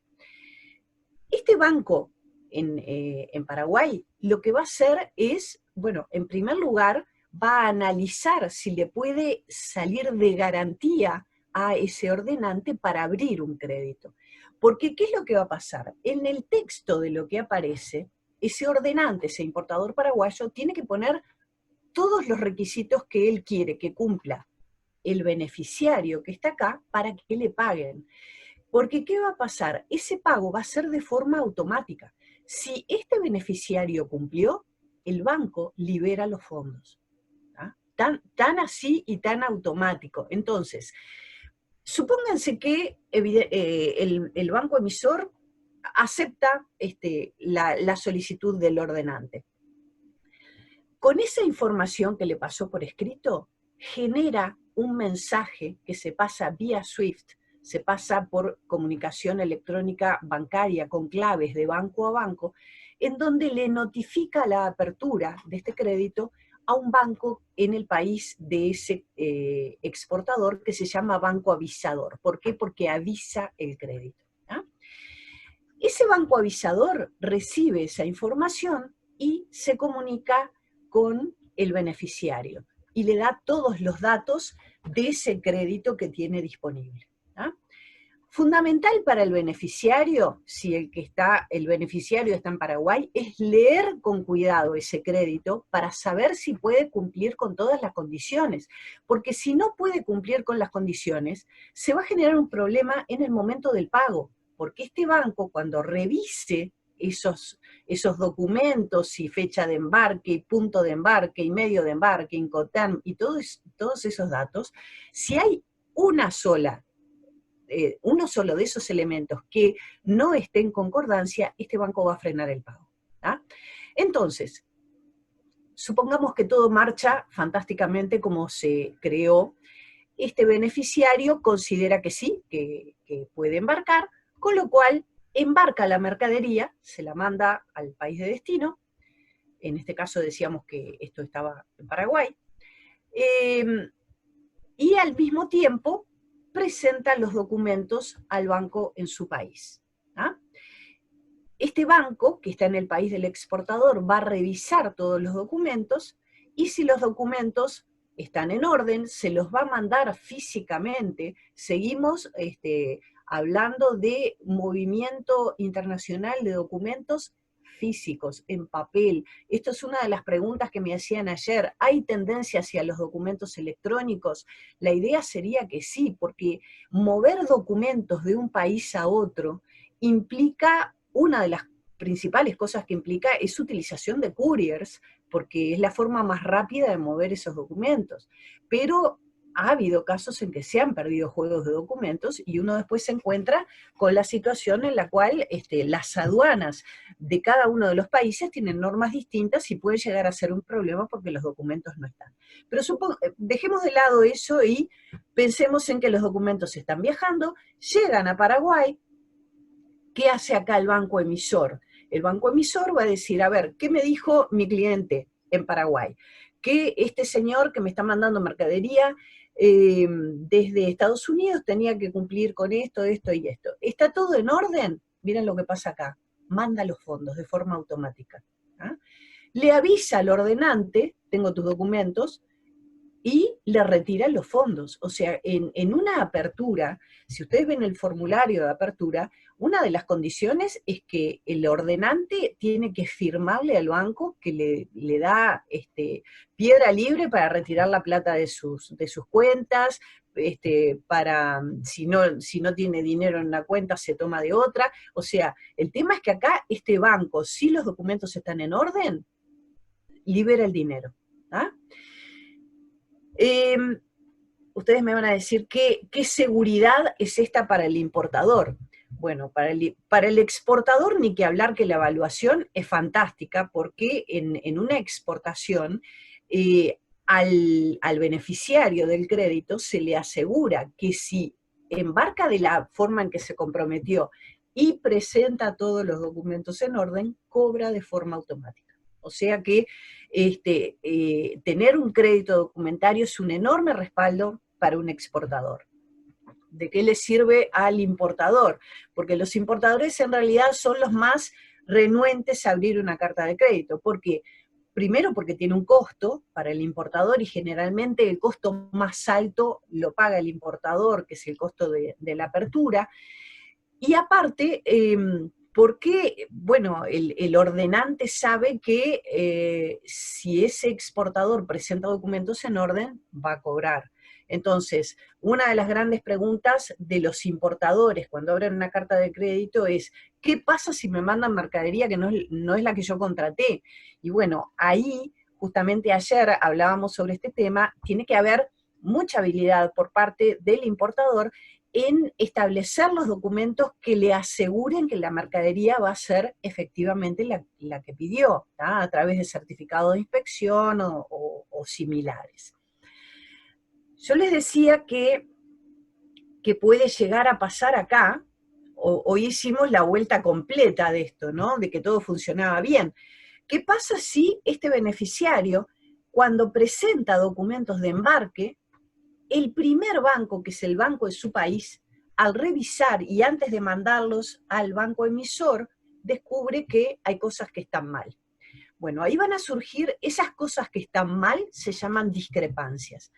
Este banco en Paraguay lo que va a hacer es, bueno, en primer lugar, va a analizar si le puede salir de garantía a ese ordenante para abrir un crédito. Porque, ¿qué es lo que va a pasar? En el texto de lo que aparece, ese ordenante, ese importador paraguayo, tiene que poner todos los requisitos que él quiere que cumpla el beneficiario que está acá para que le paguen. Porque, ¿qué va a pasar? Ese pago va a ser de forma automática. Si este beneficiario cumplió, el banco libera los fondos. Tan así y tan automático. Entonces, supónganse que el banco emisor acepta la solicitud del ordenante. Con esa información que le pasó por escrito, genera un mensaje que se pasa vía SWIFT, se pasa por comunicación electrónica bancaria con claves de banco a banco, en donde le notifica la apertura de este crédito a un banco en el país de ese exportador que se llama banco avisador. ¿Por qué? Porque avisa el crédito. Ese banco avisador recibe esa información y se comunica con el beneficiario y le da todos los datos de ese crédito que tiene disponible. Fundamental para el beneficiario, si el beneficiario está en Paraguay, es leer con cuidado ese crédito para saber si puede cumplir con todas las condiciones. Porque si no puede cumplir con las condiciones, se va a generar un problema en el momento del pago. Porque este banco, cuando revise esos documentos y fecha de embarque, y punto de embarque, y medio de embarque, Incoterm, y todos esos datos, si hay uno solo de esos elementos que no esté en concordancia, este banco va a frenar el pago. Entonces, supongamos que todo marcha fantásticamente como se creó. Este beneficiario considera que sí, que puede embarcar, con lo cual embarca la mercadería, se la manda al país de destino. En este caso decíamos que esto estaba en Paraguay, y al mismo tiempo presenta los documentos al banco en su país. Este banco, que está en el país del exportador, va a revisar todos los documentos, y si los documentos están en orden, se los va a mandar físicamente. Seguimos hablando de movimiento internacional de documentos físicos, en papel. Esto es una de las preguntas que me hacían ayer. ¿Hay tendencia hacia los documentos electrónicos? La idea sería que sí, porque mover documentos de un país a otro implica, una de las principales cosas que implica es utilización de couriers, porque es la forma más rápida de mover esos documentos. Pero ha habido casos en que se han perdido juegos de documentos y uno después se encuentra con la situación en la cual las aduanas de cada uno de los países tienen normas distintas y puede llegar a ser un problema porque los documentos no están. Pero dejemos de lado eso y pensemos en que los documentos están viajando, llegan a Paraguay. ¿Qué hace acá el banco emisor? El banco emisor va a decir, a ver, ¿qué me dijo mi cliente en Paraguay? Que este señor que me está mandando mercadería desde Estados Unidos tenía que cumplir con esto, esto y esto. ¿Está todo en orden? Miren lo que pasa acá. Manda los fondos de forma automática. Le avisa al ordenante, tengo tus documentos, y le retiran los fondos. O sea, en una apertura, si ustedes ven el formulario de apertura, una de las condiciones es que el ordenante tiene que firmarle al banco que le da piedra libre para retirar la plata de sus cuentas, para si no tiene dinero en una cuenta se toma de otra. O sea, el tema es que acá este banco, si los documentos están en orden, libera el dinero. Ustedes me van a decir, ¿qué seguridad es esta para el importador? Bueno, para el exportador ni que hablar, que la evaluación es fantástica, porque en una exportación al beneficiario del crédito se le asegura que si embarca de la forma en que se comprometió y presenta todos los documentos en orden, cobra de forma automática. O sea que tener un crédito documentario es un enorme respaldo para un exportador. ¿De qué le sirve al importador? Porque los importadores en realidad son los más renuentes a abrir una carta de crédito. ¿Por qué? Primero porque tiene un costo para el importador y generalmente el costo más alto lo paga el importador, que es el costo de la apertura. Y aparte, porque, bueno, el ordenante sabe que si ese exportador presenta documentos en orden, va a cobrar. Entonces, una de las grandes preguntas de los importadores cuando abren una carta de crédito es, ¿qué pasa si me mandan mercadería que no es la que yo contraté? Y bueno, ahí, justamente ayer hablábamos sobre este tema, tiene que haber mucha habilidad por parte del importador en establecer los documentos que le aseguren que la mercadería va a ser efectivamente la que pidió, ¿tá? A través de certificado de inspección o similares. Yo les decía que puede llegar a pasar acá, hoy hicimos la vuelta completa de esto, ¿no? De que todo funcionaba bien. ¿Qué pasa si este beneficiario, cuando presenta documentos de embarque, el primer banco, que es el banco de su país, al revisar y antes de mandarlos al banco emisor, descubre que hay cosas que están mal? Bueno, ahí van a surgir esas cosas que están mal, se llaman discrepancias.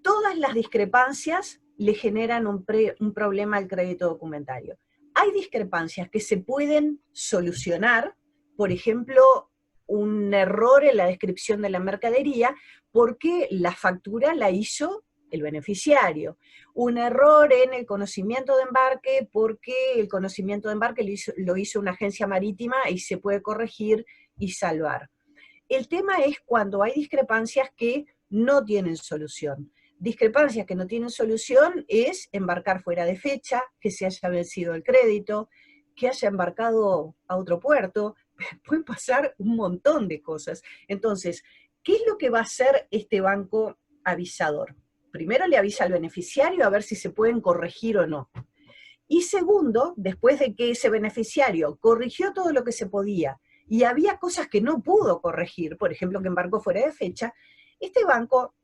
Todas las discrepancias le generan un problema al crédito documentario. Hay discrepancias que se pueden solucionar, por ejemplo, un error en la descripción de la mercadería, porque la factura la hizo el beneficiario. Un error en el conocimiento de embarque, porque el conocimiento de embarque lo hizo una agencia marítima y se puede corregir y salvar. El tema es cuando hay discrepancias que no tienen solución. Discrepancias que no tienen solución es embarcar fuera de fecha, que se haya vencido el crédito, que haya embarcado a otro puerto. Pueden pasar un montón de cosas. Entonces, ¿qué es lo que va a hacer este banco avisador? Primero le avisa al beneficiario a ver si se pueden corregir o no. Y segundo, después de que ese beneficiario corrigió todo lo que se podía y había cosas que no pudo corregir, por ejemplo, que embarcó fuera de fecha, este banco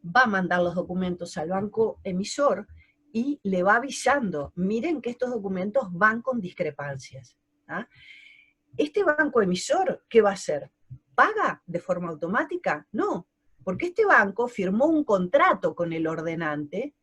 va a mandar los documentos al banco emisor y le va avisando, miren que estos documentos van con discrepancias. ¿Ah? ¿Este banco emisor qué va a hacer? ¿Paga de forma automática? No, porque este banco firmó un contrato con el ordenante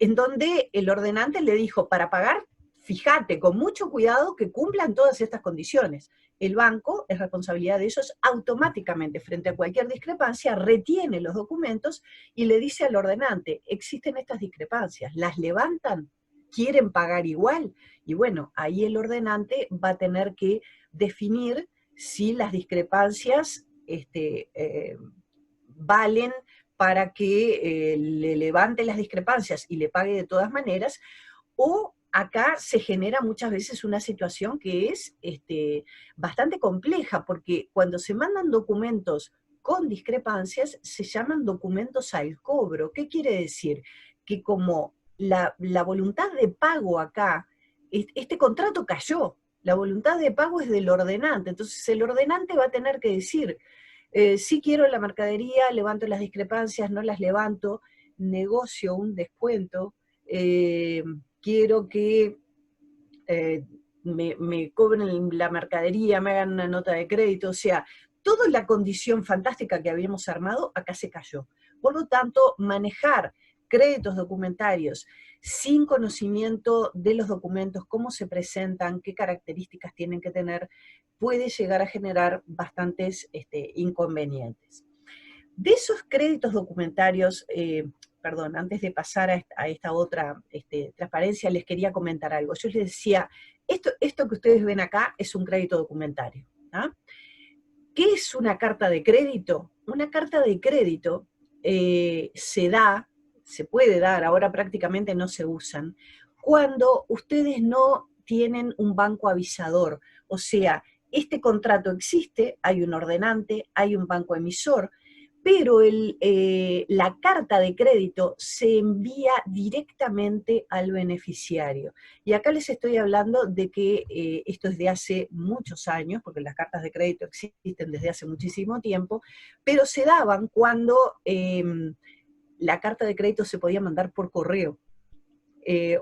en donde el ordenante le dijo, para pagar, fíjate con mucho cuidado que cumplan todas estas condiciones. El banco, es responsabilidad de ellos, automáticamente, frente a cualquier discrepancia, retiene los documentos y le dice al ordenante, existen estas discrepancias, ¿las levantan? ¿Quieren pagar igual? Y bueno, ahí el ordenante va a tener que definir si las discrepancias valen para que le levante las discrepancias y le pague de todas maneras, o acá se genera muchas veces una situación que es bastante compleja, porque cuando se mandan documentos con discrepancias, se llaman documentos al cobro. ¿Qué quiere decir? Que como la voluntad de pago acá, este contrato cayó, la voluntad de pago es del ordenante, entonces el ordenante va a tener que decir, sí quiero la mercadería, levanto las discrepancias, no las levanto, negocio un descuento, quiero que me cobren la mercadería, me hagan una nota de crédito, o sea, toda la condición fantástica que habíamos armado, acá se cayó. Por lo tanto, manejar créditos documentarios sin conocimiento de los documentos, cómo se presentan, qué características tienen que tener, puede llegar a generar bastantes inconvenientes. De esos créditos documentarios, perdón, antes de pasar a esta otra transparencia, les quería comentar algo. Yo les decía, esto que ustedes ven acá es un crédito documentario. ¿Ah? ¿Qué es una carta de crédito? Una carta de crédito se puede dar, ahora prácticamente no se usan, cuando ustedes no tienen un banco avisador. O sea, este contrato existe, hay un ordenante, hay un banco emisor, pero la carta de crédito se envía directamente al beneficiario. Y acá les estoy hablando de que esto es de hace muchos años, porque las cartas de crédito existen desde hace muchísimo tiempo, pero se daban cuando la carta de crédito se podía mandar por correo.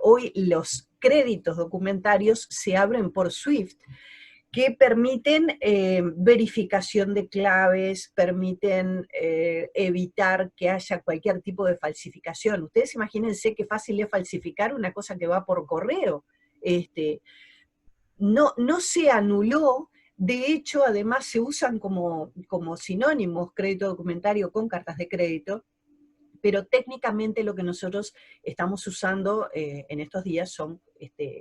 Hoy los créditos documentarios se abren por SWIFT, que permiten verificación de claves, permiten evitar que haya cualquier tipo de falsificación. Ustedes imagínense qué fácil es falsificar una cosa que va por correo. No se anuló, de hecho, además se usan como sinónimos crédito documentario con cartas de crédito, pero técnicamente lo que nosotros estamos usando en estos días son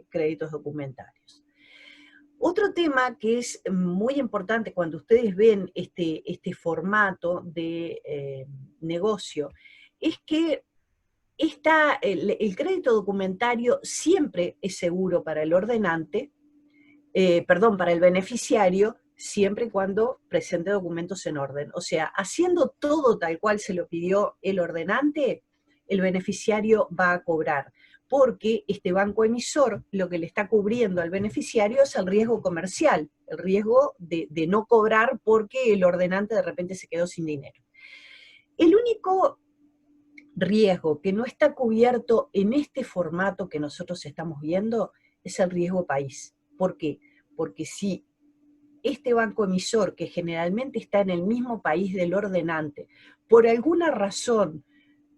créditos documentarios. Otro tema que es muy importante cuando ustedes ven este formato de negocio, es que el crédito documentario siempre es seguro para el ordenante, para el beneficiario, siempre y cuando presente documentos en orden. O sea, haciendo todo tal cual se lo pidió el ordenante, el beneficiario va a cobrar, porque este banco emisor lo que le está cubriendo al beneficiario es el riesgo comercial, el riesgo de no cobrar porque el ordenante de repente se quedó sin dinero. El único riesgo que no está cubierto en este formato que nosotros estamos viendo es el riesgo país. ¿Por qué? Porque si este banco emisor, que generalmente está en el mismo país del ordenante, por alguna razón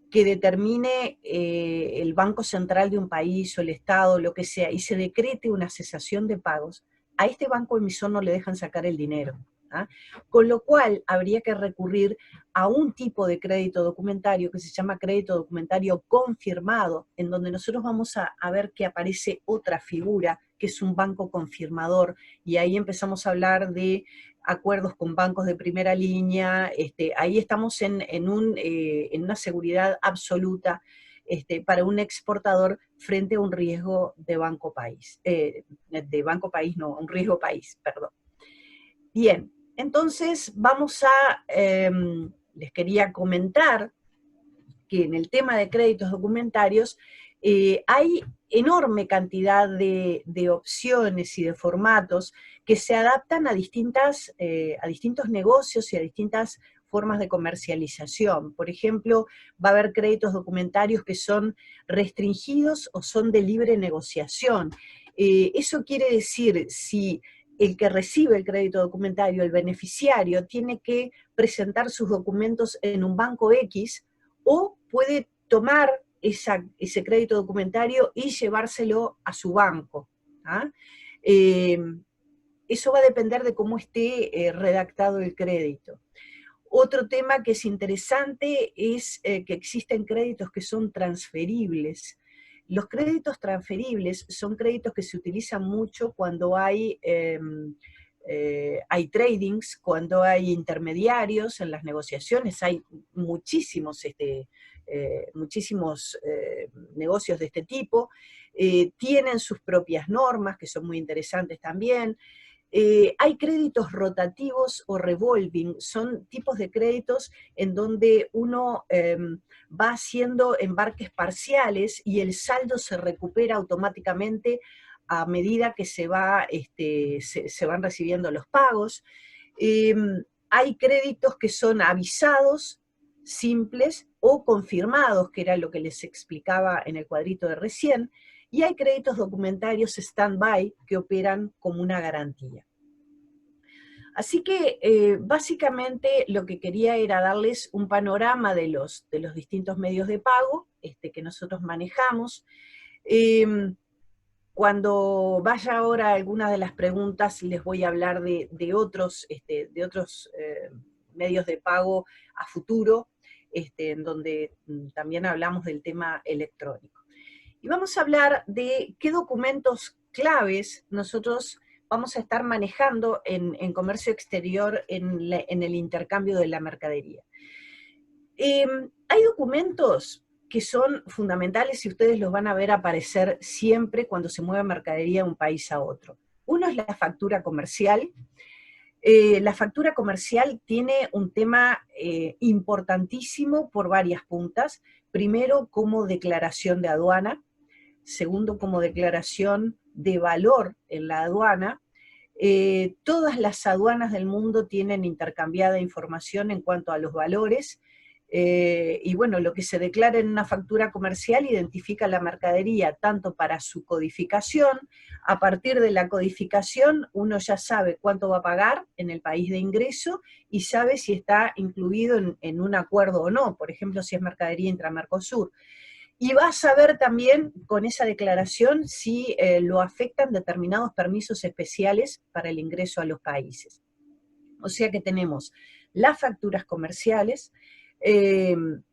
que determine el Banco Central de un país o el Estado, lo que sea, y se decrete una cesación de pagos, a este banco emisor no le dejan sacar el dinero. ¿Ah? Con lo cual habría que recurrir a un tipo de crédito documentario que se llama crédito documentario confirmado, en donde nosotros vamos a ver que aparece otra figura, que es un banco confirmador, y ahí empezamos a hablar de acuerdos con bancos de primera línea. Ahí estamos en una seguridad absoluta para un exportador frente a un riesgo de banco país, un riesgo país, perdón. Bien, entonces les quería comentar que en el tema de créditos documentarios hay enorme cantidad de opciones y de formatos que se adaptan a distintos negocios y a distintas formas de comercialización. Por ejemplo, va a haber créditos documentarios que son restringidos o son de libre negociación. Eso quiere decir, si el que recibe el crédito documentario, el beneficiario, tiene que presentar sus documentos en un banco X, o puede tomar ese crédito documentario y llevárselo a su banco. ¿Ah? Eso va a depender de cómo esté redactado el crédito. Otro tema que es interesante es que existen créditos que son transferibles. Los créditos transferibles son créditos que se utilizan mucho cuando hay tradings, cuando hay intermediarios en las negociaciones. Hay muchísimos negocios de este tipo. Tienen sus propias normas, que son muy interesantes también. Hay créditos rotativos o revolving, son tipos de créditos en donde uno va haciendo embarques parciales y el saldo se recupera automáticamente a medida que se van recibiendo los pagos. Hay créditos que son avisados, simples o confirmados, que era lo que les explicaba en el cuadrito de recién, y hay créditos documentarios stand-by que operan como una garantía. Así que básicamente lo que quería era darles un panorama de los distintos medios de pago que nosotros manejamos. Cuando vaya ahora a alguna de las preguntas, les voy a hablar de otros medios de pago a futuro, en donde también hablamos del tema electrónico. Y vamos a hablar de qué documentos claves nosotros vamos a estar manejando en comercio exterior en el intercambio de la mercadería. Hay documentos que son fundamentales y ustedes los van a ver aparecer siempre cuando se mueve mercadería de un país a otro. Uno es la factura comercial. La factura comercial tiene un tema importantísimo por varias puntas. Primero, como declaración de aduana. Segundo, como declaración de valor en la aduana. Todas las aduanas del mundo tienen intercambiada información en cuanto a los valores. y bueno, lo que se declara en una factura comercial identifica la mercadería tanto para su codificación. A partir de la codificación uno ya sabe cuánto va a pagar en el país de ingreso y sabe si está incluido en un acuerdo o no, por ejemplo, si es mercadería intra-Mercosur. Y va a saber también con esa declaración si lo afectan determinados permisos especiales para el ingreso a los países. O sea que tenemos las facturas comerciales. En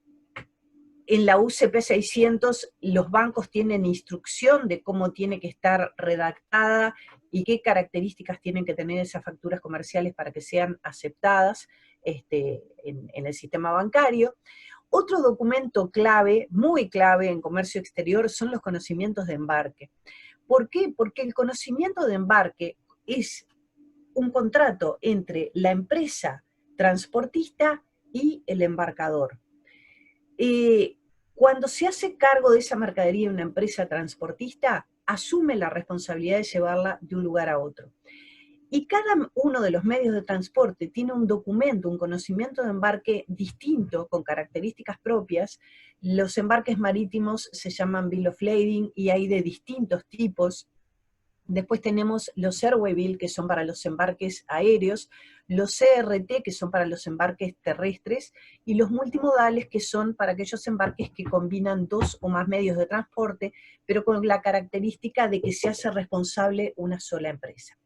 la UCP 600 los bancos tienen instrucción de cómo tiene que estar redactada y qué características tienen que tener esas facturas comerciales para que sean aceptadas en el sistema bancario. Otro documento clave, muy clave en comercio exterior, son los conocimientos de embarque. ¿Por qué? Porque el conocimiento de embarque es un contrato entre la empresa transportista y el embarcador. Cuando se hace cargo de esa mercadería una empresa transportista, asume la responsabilidad de llevarla de un lugar a otro. Y cada uno de los medios de transporte tiene un documento, un conocimiento de embarque distinto, con características propias. Los embarques marítimos se llaman Bill of Lading y hay de distintos tipos. Después tenemos los Airway Bill, que son para los embarques aéreos, los CRT, que son para los embarques terrestres, y los multimodales, que son para aquellos embarques que combinan 2 o más medios de transporte, pero con la característica de que se hace responsable una sola empresa.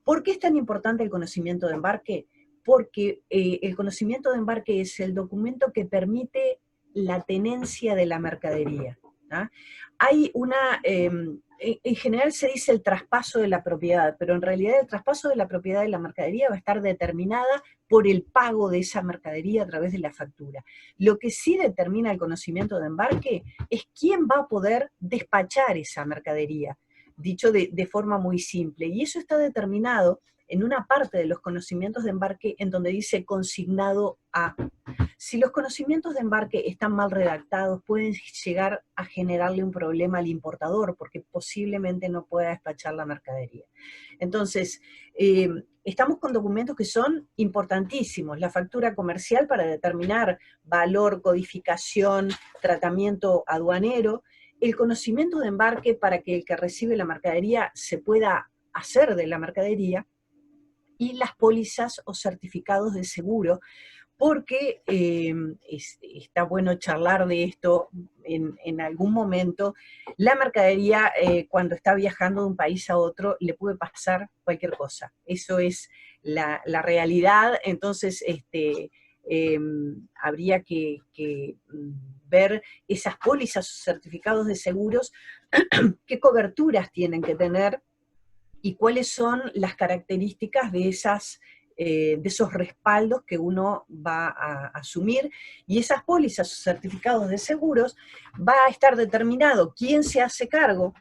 ¿Por qué es tan importante el conocimiento de embarque? Porque el conocimiento de embarque es el documento que permite la tenencia de la mercadería. Hay una, en general se dice el traspaso de la propiedad, pero en realidad el traspaso de la propiedad de la mercadería va a estar determinada por el pago de esa mercadería a través de la factura. Lo que sí determina el conocimiento de embarque es quién va a poder despachar esa mercadería, dicho de forma muy simple, y eso está determinado en una parte de los conocimientos de embarque en donde dice consignado a. Si los conocimientos de embarque están mal redactados, pueden llegar a generarle un problema al importador, porque posiblemente no pueda despachar la mercadería. Entonces, estamos con documentos que son importantísimos. La factura comercial para determinar valor, codificación, tratamiento aduanero, el conocimiento de embarque para que el que recibe la mercadería se pueda hacer de la mercadería, y las pólizas o certificados de seguro, porque está bueno charlar de esto en algún momento. La mercadería, cuando está viajando de un país a otro, le puede pasar cualquier cosa. Eso es la realidad. Entonces, habría que ver esas pólizas o certificados de seguros, qué coberturas tienen que tener y cuáles son las características de esos respaldos que uno va a asumir, y esas pólizas o certificados de seguros va a estar determinado quién se hace cargo,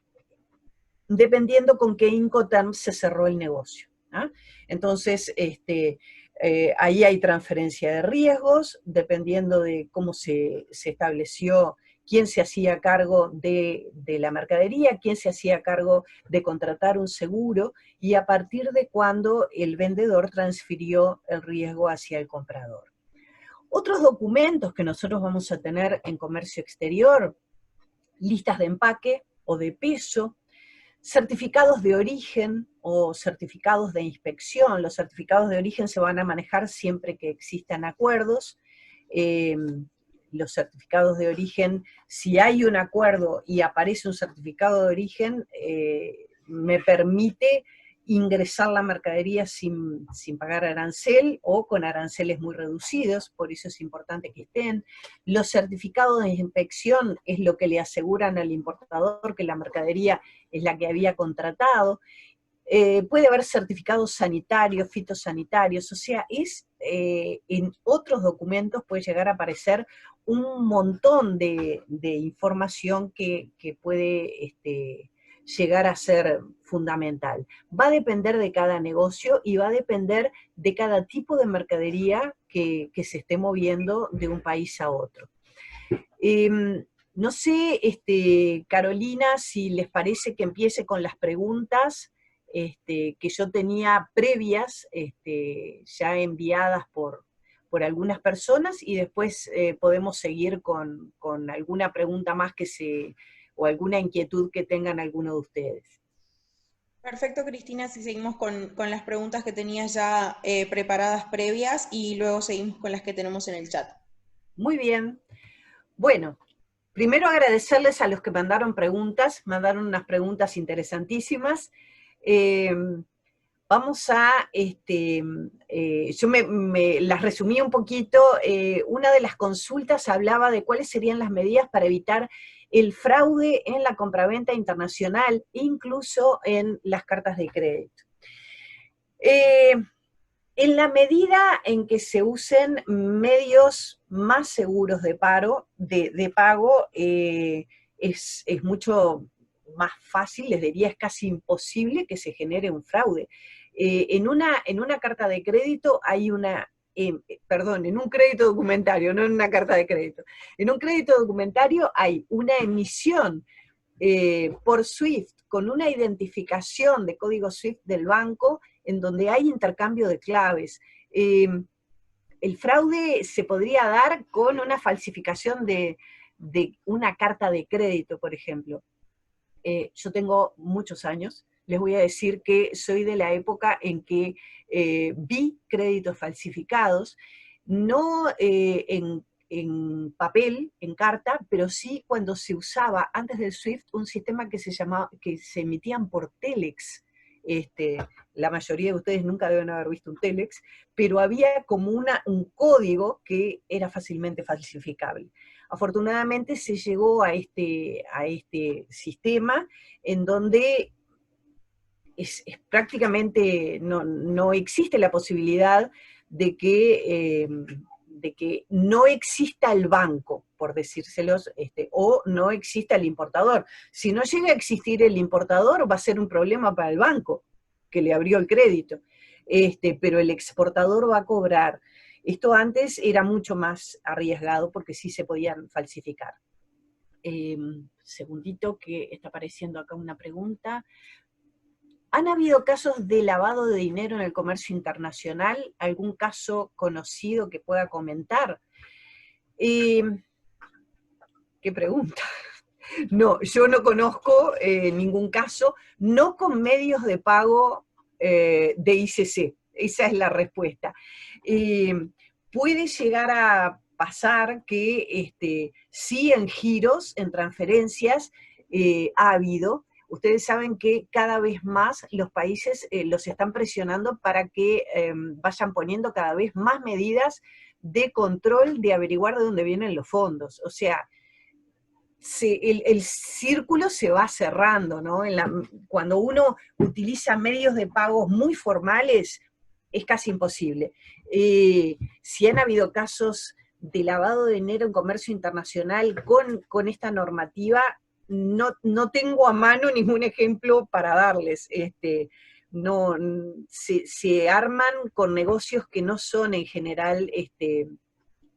dependiendo con qué Incoterms se cerró el negocio. Entonces, ahí hay transferencia de riesgos, dependiendo de cómo se estableció quién se hacía cargo de la mercadería, quién se hacía cargo de contratar un seguro, y a partir de cuándo el vendedor transfirió el riesgo hacia el comprador. Otros documentos que nosotros vamos a tener en comercio exterior: listas de empaque o de peso, certificados de origen o certificados de inspección. Los certificados de origen se van a manejar siempre que existan acuerdos. Los certificados de origen, si hay un acuerdo y aparece un certificado de origen, me permite ingresar la mercadería sin pagar arancel o con aranceles muy reducidos, por eso es importante que estén. Los certificados de inspección es lo que le aseguran al importador que la mercadería es la que había contratado. Puede haber certificados sanitarios, fitosanitarios, o sea, en otros documentos puede llegar a aparecer un montón de información que puede llegar a ser fundamental. Va a depender de cada negocio y va a depender de cada tipo de mercadería que se esté moviendo de un país a otro. No sé, Carolina, si les parece que empiece con las preguntas que yo tenía previas, ya enviadas por por algunas personas y después podemos seguir con alguna pregunta más o alguna inquietud que tengan alguno de ustedes. Perfecto, Cristina, si seguimos con las preguntas que tenías ya preparadas previas y luego seguimos con las que tenemos en el chat. Muy bien. Bueno, primero agradecerles a los que mandaron unas preguntas interesantísimas. Vamos a, yo las resumí un poquito. Una de las consultas hablaba de cuáles serían las medidas para evitar el fraude en la compraventa internacional, incluso en las cartas de crédito. En la medida en que se usen medios más seguros de pago, es mucho más fácil, les diría, es casi imposible que se genere un fraude. En una carta de crédito hay en un crédito documentario, no en una carta de crédito. En un crédito documentario hay una emisión por SWIFT con una identificación de código SWIFT del banco en donde hay intercambio de claves. El fraude se podría dar con una falsificación de una carta de crédito, por ejemplo. Yo tengo muchos años, les voy a decir que soy de la época en que vi créditos falsificados, no en papel, en carta, pero sí cuando se usaba antes del SWIFT un sistema que se emitían por Telex. La mayoría de ustedes nunca deben haber visto un Telex, pero había como un código que era fácilmente falsificable. Afortunadamente se llegó a este sistema en donde prácticamente no existe la posibilidad de que no exista el banco, por decírselos, o no exista el importador. Si no llega a existir el importador, va a ser un problema para el banco, que le abrió el crédito, pero el exportador va a cobrar. Esto antes era mucho más arriesgado porque sí se podían falsificar. Segundito que está apareciendo acá una pregunta. ¿Han habido casos de lavado de dinero en el comercio internacional? ¿Algún caso conocido que pueda comentar? ¿Qué pregunta? No, yo no conozco ningún caso, no con medios de pago de ICC. Esa es la respuesta. Puede llegar a pasar que sí en giros, en transferencias, ha habido. Ustedes saben que cada vez más los países los están presionando para que vayan poniendo cada vez más medidas de control, de averiguar de dónde vienen los fondos. O sea, el círculo se va cerrando, ¿no? Cuando uno utiliza medios de pagos muy formales, es casi imposible. Si han habido casos de lavado de dinero en comercio internacional con esta normativa, no tengo a mano ningún ejemplo para darles. Se arman con negocios que no son en general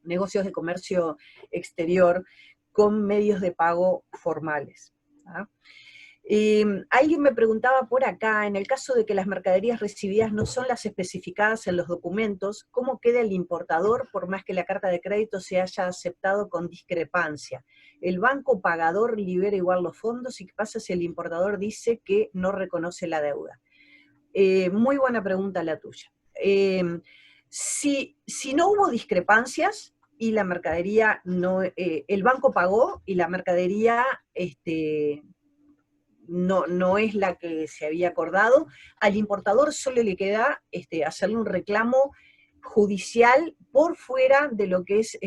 negocios de comercio exterior con medios de pago formales. ¿Ah? Alguien me preguntaba por acá, en el caso de que las mercaderías recibidas no son las especificadas en los documentos, ¿cómo queda el importador por más que la carta de crédito se haya aceptado con discrepancia? ¿El banco pagador libera igual los fondos? ¿Y qué pasa si el importador dice que no reconoce la deuda? Muy buena pregunta la tuya. Si no hubo discrepancias y la mercadería el banco pagó y la mercadería no es la que se había acordado, al importador solo le queda hacerle un reclamo judicial por fuera de lo que es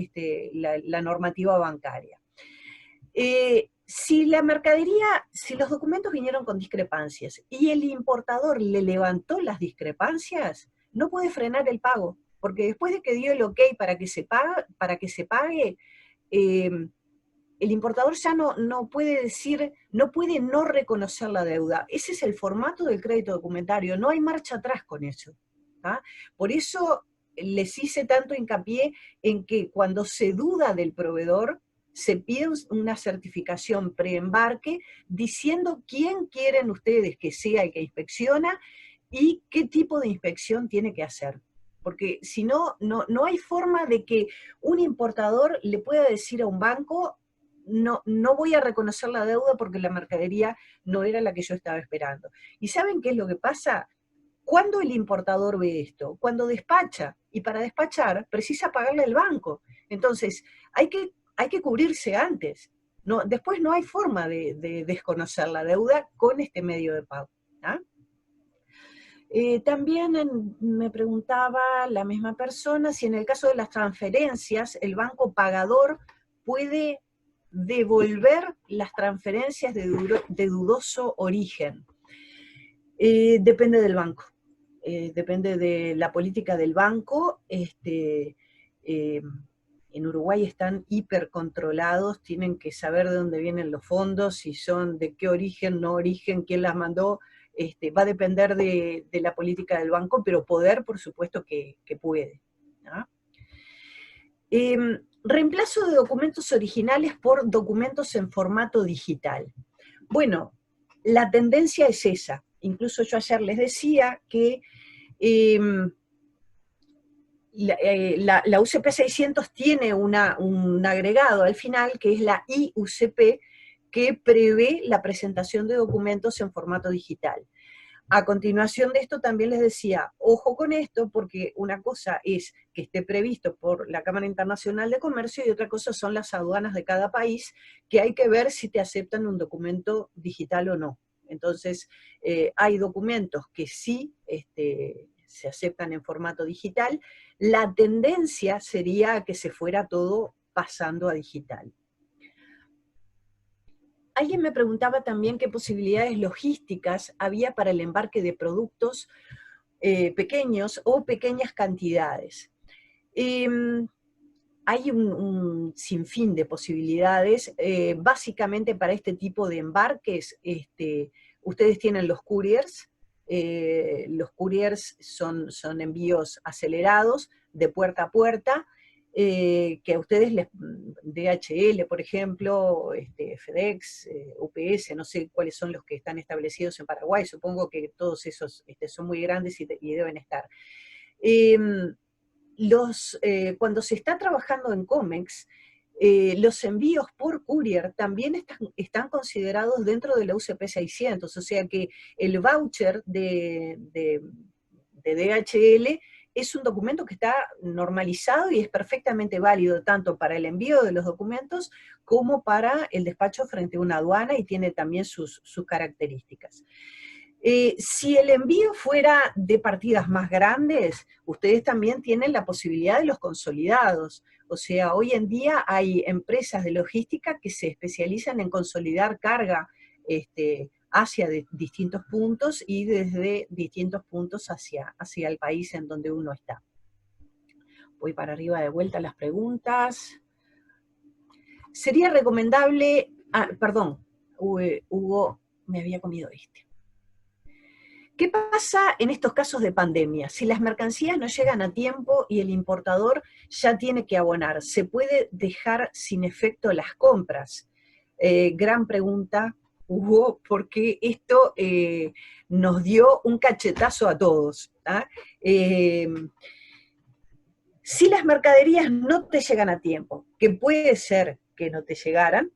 la normativa bancaria. Si los documentos vinieron con discrepancias y el importador le levantó las discrepancias, no puede frenar el pago, porque después de que dio el ok para que se pague, el importador ya no puede decir, no puede no reconocer la deuda. Ese es el formato del crédito documentario, no hay marcha atrás con eso. ¿Ah? Por eso les hice tanto hincapié en que cuando se duda del proveedor, se pide una certificación preembarque diciendo quién quieren ustedes que sea el que inspecciona y qué tipo de inspección tiene que hacer. porque si no, no hay forma de que un importador le pueda decir a un banco, no voy a reconocer la deuda porque la mercadería no era la que yo estaba esperando. ¿Y saben qué es lo que pasa? ¿Cuándo el importador ve esto? Cuando despacha, y para despachar precisa pagarle al banco. Entonces, hay que cubrirse antes. No, después no hay forma de desconocer la deuda con este medio de pago. ¿Ah? También me preguntaba la misma persona si en el caso de las transferencias el banco pagador puede devolver las transferencias de dudoso origen. Depende del banco. Depende de la política del banco. En Uruguay están hipercontrolados, tienen que saber de dónde vienen los fondos, si son de qué origen, no origen, quién las mandó. Va a depender de la política del banco, pero poder, por supuesto, que puede. ¿No? Reemplazo de documentos originales por documentos en formato digital. Bueno, la tendencia es esa. Incluso yo ayer les decía que la UCP 600 tiene un agregado al final, que es la IUCP, que prevé la presentación de documentos en formato digital. A continuación de esto también les decía, ojo con esto, porque una cosa es que esté previsto por la Cámara Internacional de Comercio y otra cosa son las aduanas de cada país, que hay que ver si te aceptan un documento digital o no. Entonces, hay documentos que sí se aceptan en formato digital. La tendencia sería que se fuera todo pasando a digital. Alguien me preguntaba también qué posibilidades logísticas había para el embarque de productos pequeños o pequeñas cantidades. Hay un sinfín de posibilidades. Básicamente para este tipo de embarques, ustedes tienen los couriers. Los couriers son envíos acelerados de puerta a puerta, que a ustedes DHL, por ejemplo, FedEx, UPS, no sé cuáles son los que están establecidos en Paraguay, supongo que todos esos son muy grandes y deben estar. Cuando se está trabajando en COMEX, los envíos por courier también están considerados dentro de la UCP 600, o sea que el voucher de DHL es un documento que está normalizado y es perfectamente válido tanto para el envío de los documentos como para el despacho frente a una aduana y tiene también sus características. Si el envío fuera de partidas más grandes, ustedes también tienen la posibilidad de los consolidados. O sea, hoy en día hay empresas de logística que se especializan en consolidar carga hacia distintos puntos y desde distintos puntos hacia el país en donde uno está. Voy para arriba de vuelta a las preguntas. Sería recomendable, perdón, Hugo, me había comido este. ¿Qué pasa en estos casos de pandemia? Si las mercancías no llegan a tiempo y el importador ya tiene que abonar, ¿se puede dejar sin efecto las compras? Gran pregunta, Hugo, porque esto nos dio un cachetazo a todos. Si las mercaderías no te llegan a tiempo, que puede ser que no te llegaran,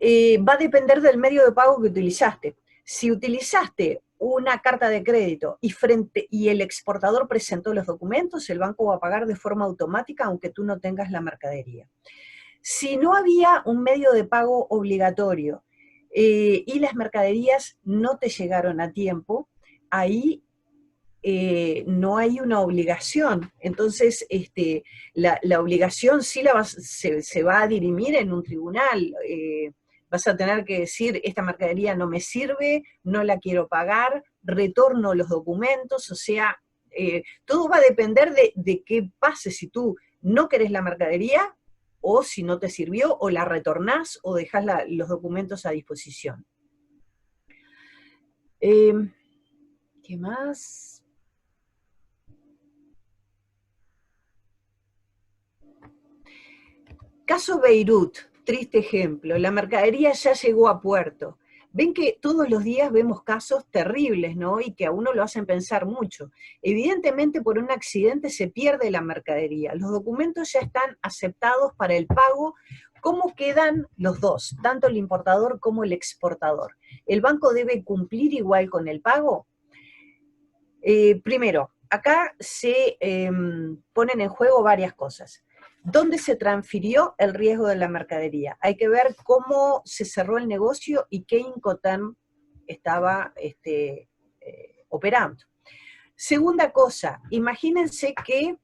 va a depender del medio de pago que utilizaste. Si utilizaste una carta de crédito y el exportador presentó los documentos, el banco va a pagar de forma automática aunque tú no tengas la mercadería. Si no había un medio de pago obligatorio y las mercaderías no te llegaron a tiempo, ahí no hay una obligación. Entonces, la obligación sí se va a dirimir en un tribunal. Vas a tener que decir, esta mercadería no me sirve, no la quiero pagar, retorno los documentos, o sea, todo va a depender de qué pase si tú no querés la mercadería, o si no te sirvió, o la retornás, o dejás los documentos a disposición. ¿Qué más? Caso Beirut. Triste ejemplo, la mercadería ya llegó a puerto, ven que todos los días vemos casos terribles, ¿no? Y que a uno lo hacen pensar mucho. Evidentemente, por un accidente se pierde la mercadería. Los documentos ya están aceptados para el pago. ¿Cómo quedan los dos, tanto el importador como el exportador? ¿El banco debe cumplir igual con el pago? Primero, acá se ponen en juego varias cosas. ¿Dónde se transfirió el riesgo de la mercadería? Hay que ver cómo se cerró el negocio y qué Incoterm estaba operando. Segunda cosa, imagínense que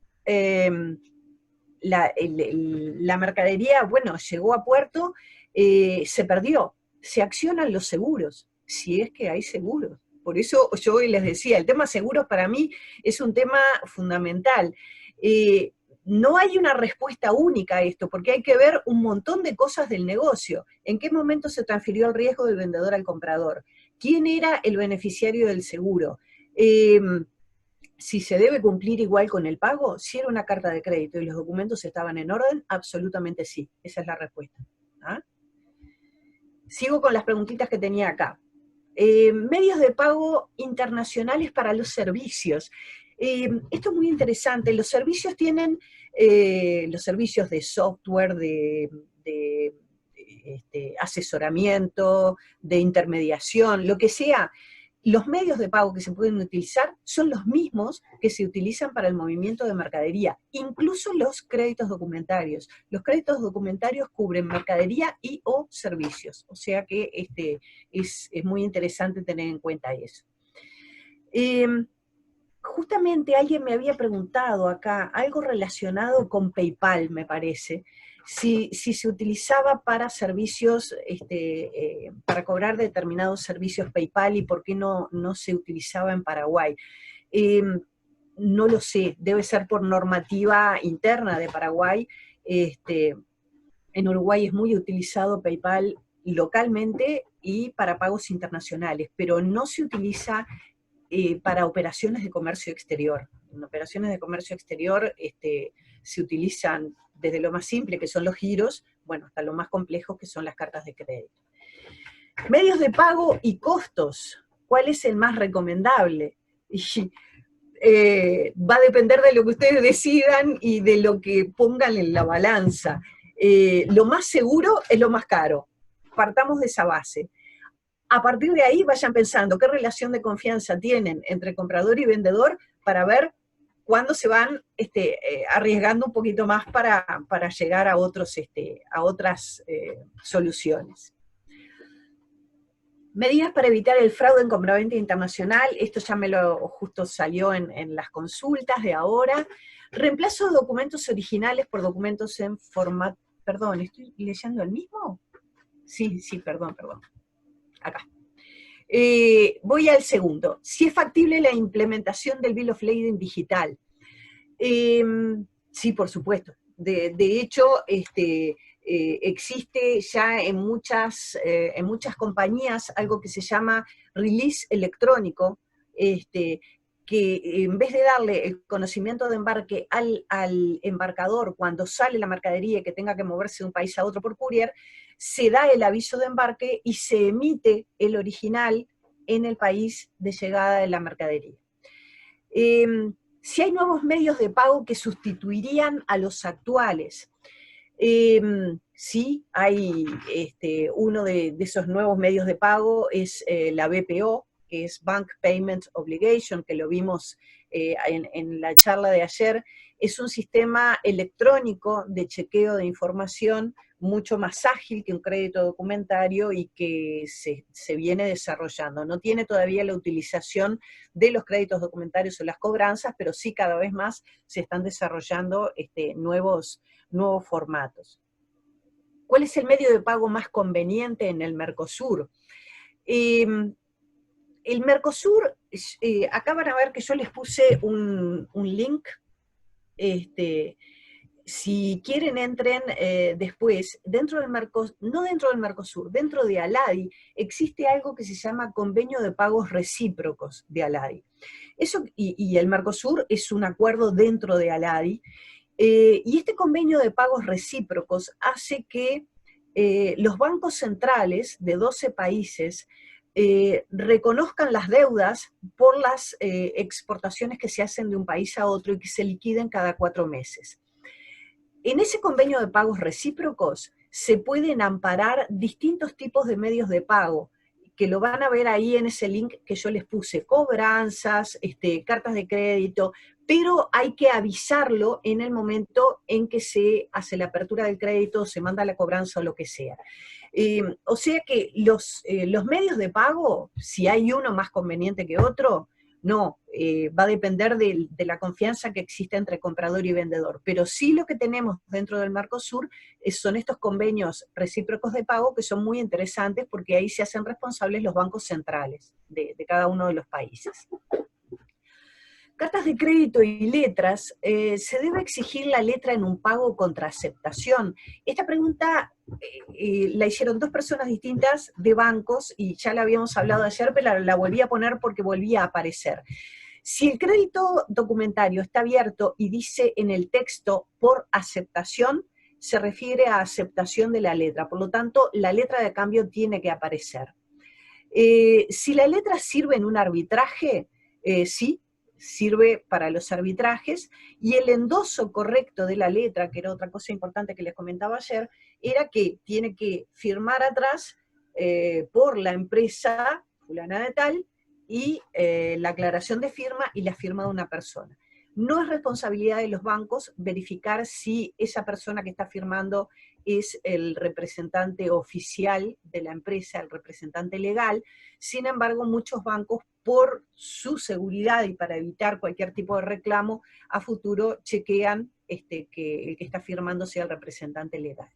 la mercadería, bueno, llegó a puerto, se perdió. Se accionan los seguros, si es que hay seguros. Por eso yo hoy les decía, el tema seguros para mí es un tema fundamental. No hay una respuesta única a esto, porque hay que ver un montón de cosas del negocio. ¿En qué momento se transfirió el riesgo del vendedor al comprador? ¿Quién era el beneficiario del seguro? Si se debe cumplir igual con el pago, si era una carta de crédito y los documentos estaban en orden, absolutamente sí. Esa es la respuesta. ¿Ah? Sigo con las preguntitas que tenía acá. Medios de pago internacionales para los servicios. Esto es muy interesante. Los servicios tienen los servicios de software, de asesoramiento, de intermediación, lo que sea. Los medios de pago que se pueden utilizar son los mismos que se utilizan para el movimiento de mercadería, incluso los créditos documentarios. Los créditos documentarios cubren mercadería y o servicios, o sea que es muy interesante tener en cuenta eso. Justamente alguien me había preguntado acá, algo relacionado con PayPal, me parece, si se utilizaba para servicios, para cobrar determinados servicios PayPal y por qué no se utilizaba en Paraguay. No lo sé, debe ser por normativa interna de Paraguay. En Uruguay es muy utilizado PayPal localmente y para pagos internacionales, pero no se utiliza para operaciones de comercio exterior. En operaciones de comercio exterior se utilizan desde lo más simple, que son los giros, bueno, hasta lo más complejo, que son las cartas de crédito. Medios de pago y costos. ¿Cuál es el más recomendable? Y, va a depender de lo que ustedes decidan y de lo que pongan en la balanza. Lo más seguro es lo más caro. Partamos de esa base. A partir de ahí vayan pensando qué relación de confianza tienen entre comprador y vendedor para ver cuándo se van arriesgando un poquito más para llegar a otras soluciones. Medidas para evitar el fraude en compraventa internacional, esto ya justo salió en las consultas de ahora. Reemplazo de documentos originales por documentos en formato, perdón, ¿estoy leyendo el mismo? Sí, perdón. Acá. Voy al segundo. Si es factible la implementación del Bill of Lading digital. Sí, por supuesto. De hecho, existe ya en muchas compañías algo que se llama release electrónico, que en vez de darle el conocimiento de embarque al embarcador cuando sale la mercadería que tenga que moverse de un país a otro por courier, se da el aviso de embarque y se emite el original en el país de llegada de la mercadería. Si hay nuevos medios de pago que sustituirían a los actuales, sí, hay uno de esos nuevos medios de pago es la BPO, que es Bank Payment Obligation, que lo vimos en la charla de ayer. Es un sistema electrónico de chequeo de información mucho más ágil que un crédito documentario y que se viene desarrollando. No tiene todavía la utilización de los créditos documentarios o las cobranzas, pero sí cada vez más se están desarrollando nuevos formatos. ¿Cuál es el medio de pago más conveniente en el Mercosur? El Mercosur, acá van a ver que yo les puse un link, si quieren entren después, no dentro del Mercosur, dentro de ALADI, existe algo que se llama Convenio de Pagos Recíprocos de ALADI. Eso, y el Mercosur es un acuerdo dentro de ALADI, y este convenio de pagos recíprocos hace que los bancos centrales de 12 países reconozcan las deudas por las exportaciones que se hacen de un país a otro y que se liquiden cada 4 meses. En ese convenio de pagos recíprocos se pueden amparar distintos tipos de medios de pago, que lo van a ver ahí en ese link que yo les puse, cobranzas, cartas de crédito, pero hay que avisarlo en el momento en que se hace la apertura del crédito, se manda la cobranza o lo que sea. O sea que los medios de pago, si hay uno más conveniente que otro, no, va a depender de la confianza que existe entre comprador y vendedor. Pero sí lo que tenemos dentro del Mercosur son estos convenios recíprocos de pago que son muy interesantes porque ahí se hacen responsables los bancos centrales de cada uno de los países. Cartas de crédito y letras, ¿se debe exigir la letra en un pago contra aceptación? Esta pregunta la hicieron 2 personas distintas de bancos y ya la habíamos hablado ayer, pero la volví a poner porque volvía a aparecer. Si el crédito documentario está abierto y dice en el texto por aceptación, se refiere a aceptación de la letra, por lo tanto la letra de cambio tiene que aparecer. Si la letra sirve en un arbitraje, sí, sirve para los arbitrajes, y el endoso correcto de la letra, que era otra cosa importante que les comentaba ayer, era que tiene que firmar atrás por la empresa fulana de tal, y la aclaración de firma y la firma de una persona. No es responsabilidad de los bancos verificar si esa persona que está firmando es el representante oficial de la empresa, el representante legal. Sin embargo, muchos bancos, por su seguridad y para evitar cualquier tipo de reclamo, a futuro chequean que el que está firmando sea el representante legal.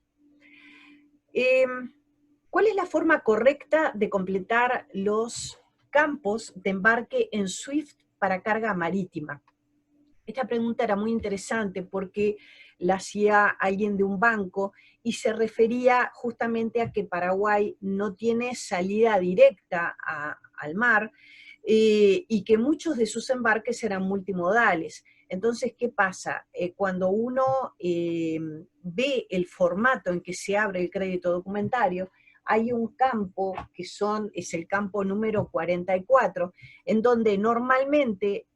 ¿Cuál es la forma correcta de completar los campos de embarque en SWIFT para carga marítima? Esta pregunta era muy interesante porque la hacía alguien de un banco y se refería justamente a que Paraguay no tiene salida directa al mar y que muchos de sus embarques eran multimodales. Entonces, ¿qué pasa? Cuando uno ve el formato en que se abre el crédito documentario, hay un campo que es el campo número 44, en donde normalmente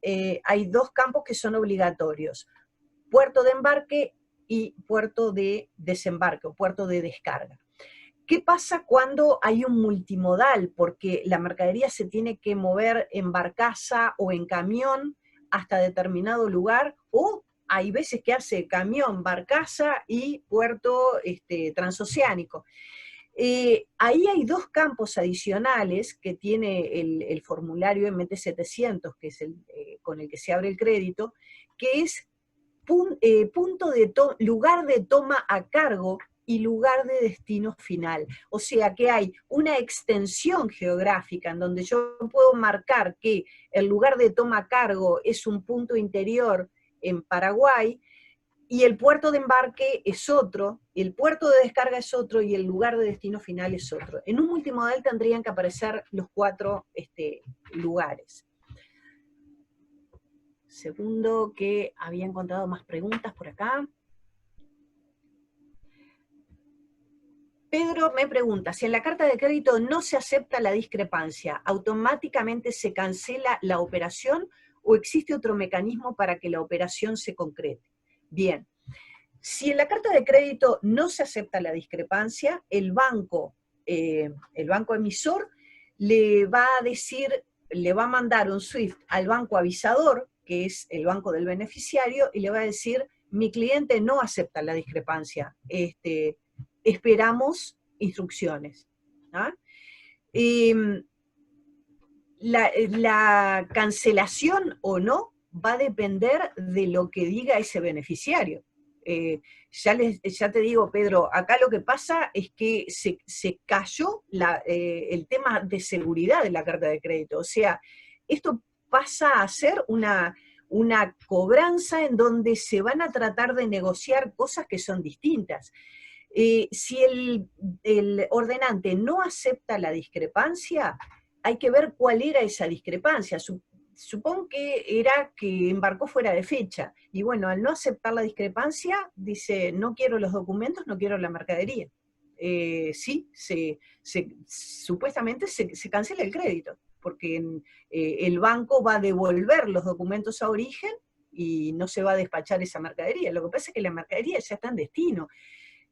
hay 2 campos que son obligatorios: puerto de embarque y puerto de desembarque, o puerto de descarga. ¿Qué pasa cuando hay un multimodal? Porque la mercadería se tiene que mover en barcaza o en camión hasta determinado lugar, o hay veces que hace camión, barcaza y puerto transoceánico. Ahí hay 2 campos adicionales que tiene el formulario MT-700, que es con el que se abre el crédito, que es lugar de toma a cargo y lugar de destino final. O sea que hay una extensión geográfica en donde yo puedo marcar que el lugar de toma a cargo es un punto interior en Paraguay, y el puerto de embarque es otro, el puerto de descarga es otro, y el lugar de destino final es otro. En un multimodal tendrían que aparecer los 4 lugares. Segundo, que había encontrado más preguntas por acá. Pedro me pregunta, si en la carta de crédito no se acepta la discrepancia, ¿automáticamente se cancela la operación o existe otro mecanismo para que la operación se concrete? Bien, si en la carta de crédito no se acepta la discrepancia, el banco emisor le va a mandar un SWIFT al banco avisador, que es el banco del beneficiario, y le va a decir: mi cliente no acepta la discrepancia, esperamos instrucciones. ¿Ah? La cancelación o no va a depender de lo que diga ese beneficiario. Ya te digo, Pedro, acá lo que pasa es que se cayó el tema de seguridad de la carta de crédito. O sea, esto pasa a ser una cobranza en donde se van a tratar de negociar cosas que son distintas. Si el ordenante no acepta la discrepancia, hay que ver cuál era esa discrepancia. Supongo que era que embarcó fuera de fecha, y bueno, al no aceptar la discrepancia, dice: no quiero los documentos, no quiero la mercadería. sí, supuestamente se cancela el crédito, porque el banco va a devolver los documentos a origen y no se va a despachar esa mercadería. Lo que pasa es que la mercadería ya está en destino.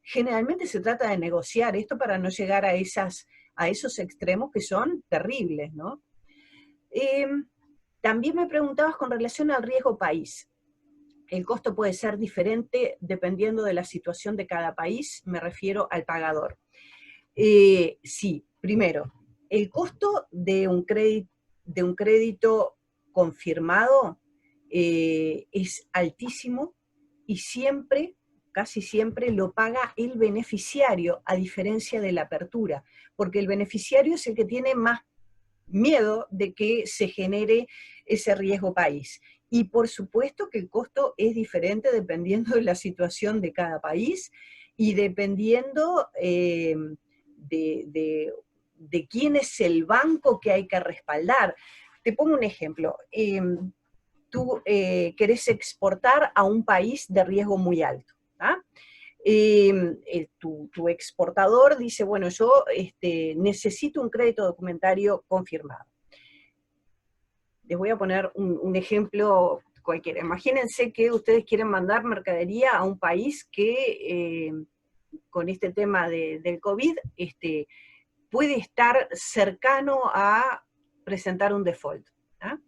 Generalmente se trata de negociar esto para no llegar a esos extremos que son terribles, ¿no? También me preguntabas con relación al riesgo país. El costo puede ser diferente dependiendo de la situación de cada país, me refiero al pagador. Sí, primero, el costo de un crédito confirmado es altísimo y siempre, casi siempre, lo paga el beneficiario, a diferencia de la apertura, porque el beneficiario es el que tiene más miedo de que se genere ese riesgo país. Y por supuesto que el costo es diferente dependiendo de la situación de cada país y dependiendo de quién es el banco que hay que respaldar. Te pongo un ejemplo. Tú querés exportar a un país de riesgo muy alto, ¿ah? Tu exportador dice, bueno, yo necesito un crédito documentario confirmado. Les voy a poner un ejemplo cualquiera. Imagínense que ustedes quieren mandar mercadería a un país que con este tema del COVID puede estar cercano a presentar un default, ¿ah?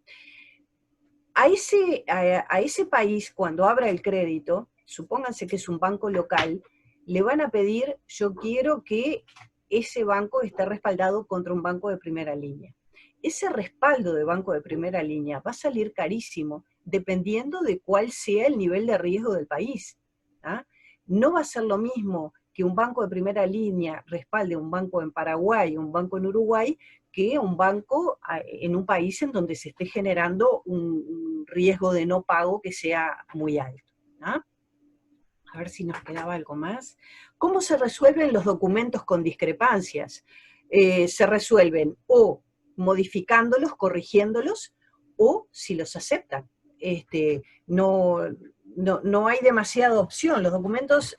A ese país, cuando abra el crédito, supónganse que es un banco local, le van a pedir, yo quiero que ese banco esté respaldado contra un banco de primera línea. Ese respaldo de banco de primera línea va a salir carísimo, dependiendo de cuál sea el nivel de riesgo del país, ¿ah? No va a ser lo mismo que un banco de primera línea respalde un banco en Paraguay, un banco en Uruguay, que un banco en un país en donde se esté generando un riesgo de no pago que sea muy alto, ¿no? A ver si nos quedaba algo más. ¿Cómo se resuelven los documentos con discrepancias? Se resuelven o modificándolos, corrigiéndolos, o si los aceptan. No hay demasiada opción. Los documentos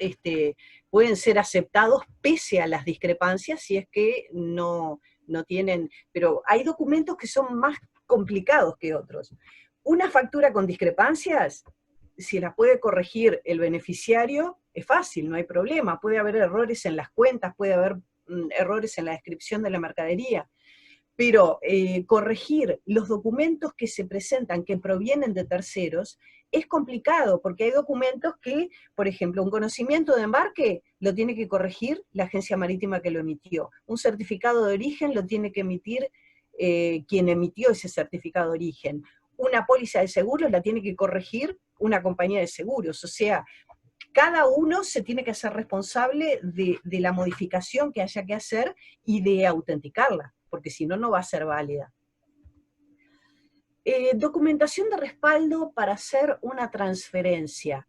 pueden ser aceptados pese a las discrepancias si es que no tienen, pero hay documentos que son más complicados que otros. Una factura con discrepancias, si la puede corregir el beneficiario, es fácil, no hay problema. Puede haber errores en las cuentas, puede haber errores en la descripción de la mercadería, pero corregir los documentos que se presentan, que provienen de terceros, es complicado, porque hay documentos que, por ejemplo, un conocimiento de embarque lo tiene que corregir la agencia marítima que lo emitió. Un certificado de origen lo tiene que emitir quien emitió ese certificado de origen. Una póliza de seguros la tiene que corregir una compañía de seguros. O sea, cada uno se tiene que hacer responsable de la modificación que haya que hacer y de autenticarla, porque si no, no va a ser válida. Documentación de respaldo para hacer una transferencia.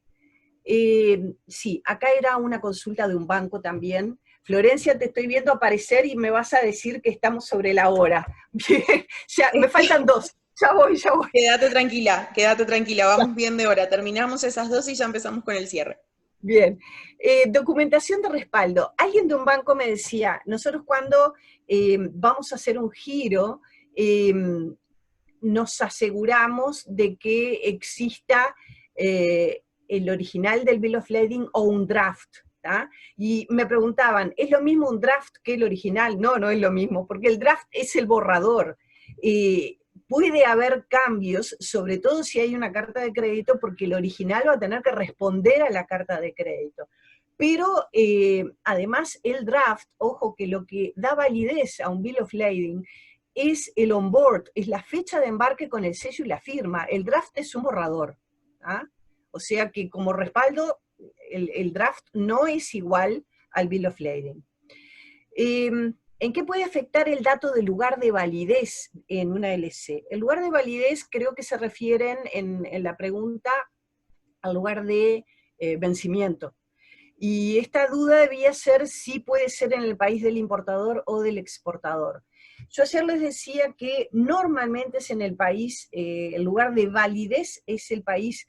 Sí, acá era una consulta de un banco también. Florencia, te estoy viendo aparecer y me vas a decir que estamos sobre la hora. Bien, ya, me faltan dos. Ya voy. Quédate tranquila, vamos bien de hora. Terminamos esas dos y ya empezamos con el cierre. Bien. Documentación de respaldo. Alguien de un banco me decía, nosotros cuando vamos a hacer un giro, nos aseguramos de que exista el original del Bill of Lading o un draft, ¿tá? Y me preguntaban, ¿es lo mismo un draft que el original? No, no es lo mismo, porque el draft es el borrador. Puede haber cambios, sobre todo si hay una carta de crédito, porque el original va a tener que responder a la carta de crédito. Pero además el draft, ojo que lo que da validez a un Bill of Lading es el onboard, es la fecha de embarque con el sello y la firma. El draft es un borrador, ¿ah? O sea que como respaldo, el draft no es igual al Bill of Lading. ¿En qué puede afectar el dato del lugar de validez en una LC? El lugar de validez creo que se refieren en la pregunta al lugar de vencimiento. Y esta duda debía ser si puede ser en el país del importador o del exportador. Yo ayer les decía que normalmente es en el país, el lugar de validez es el país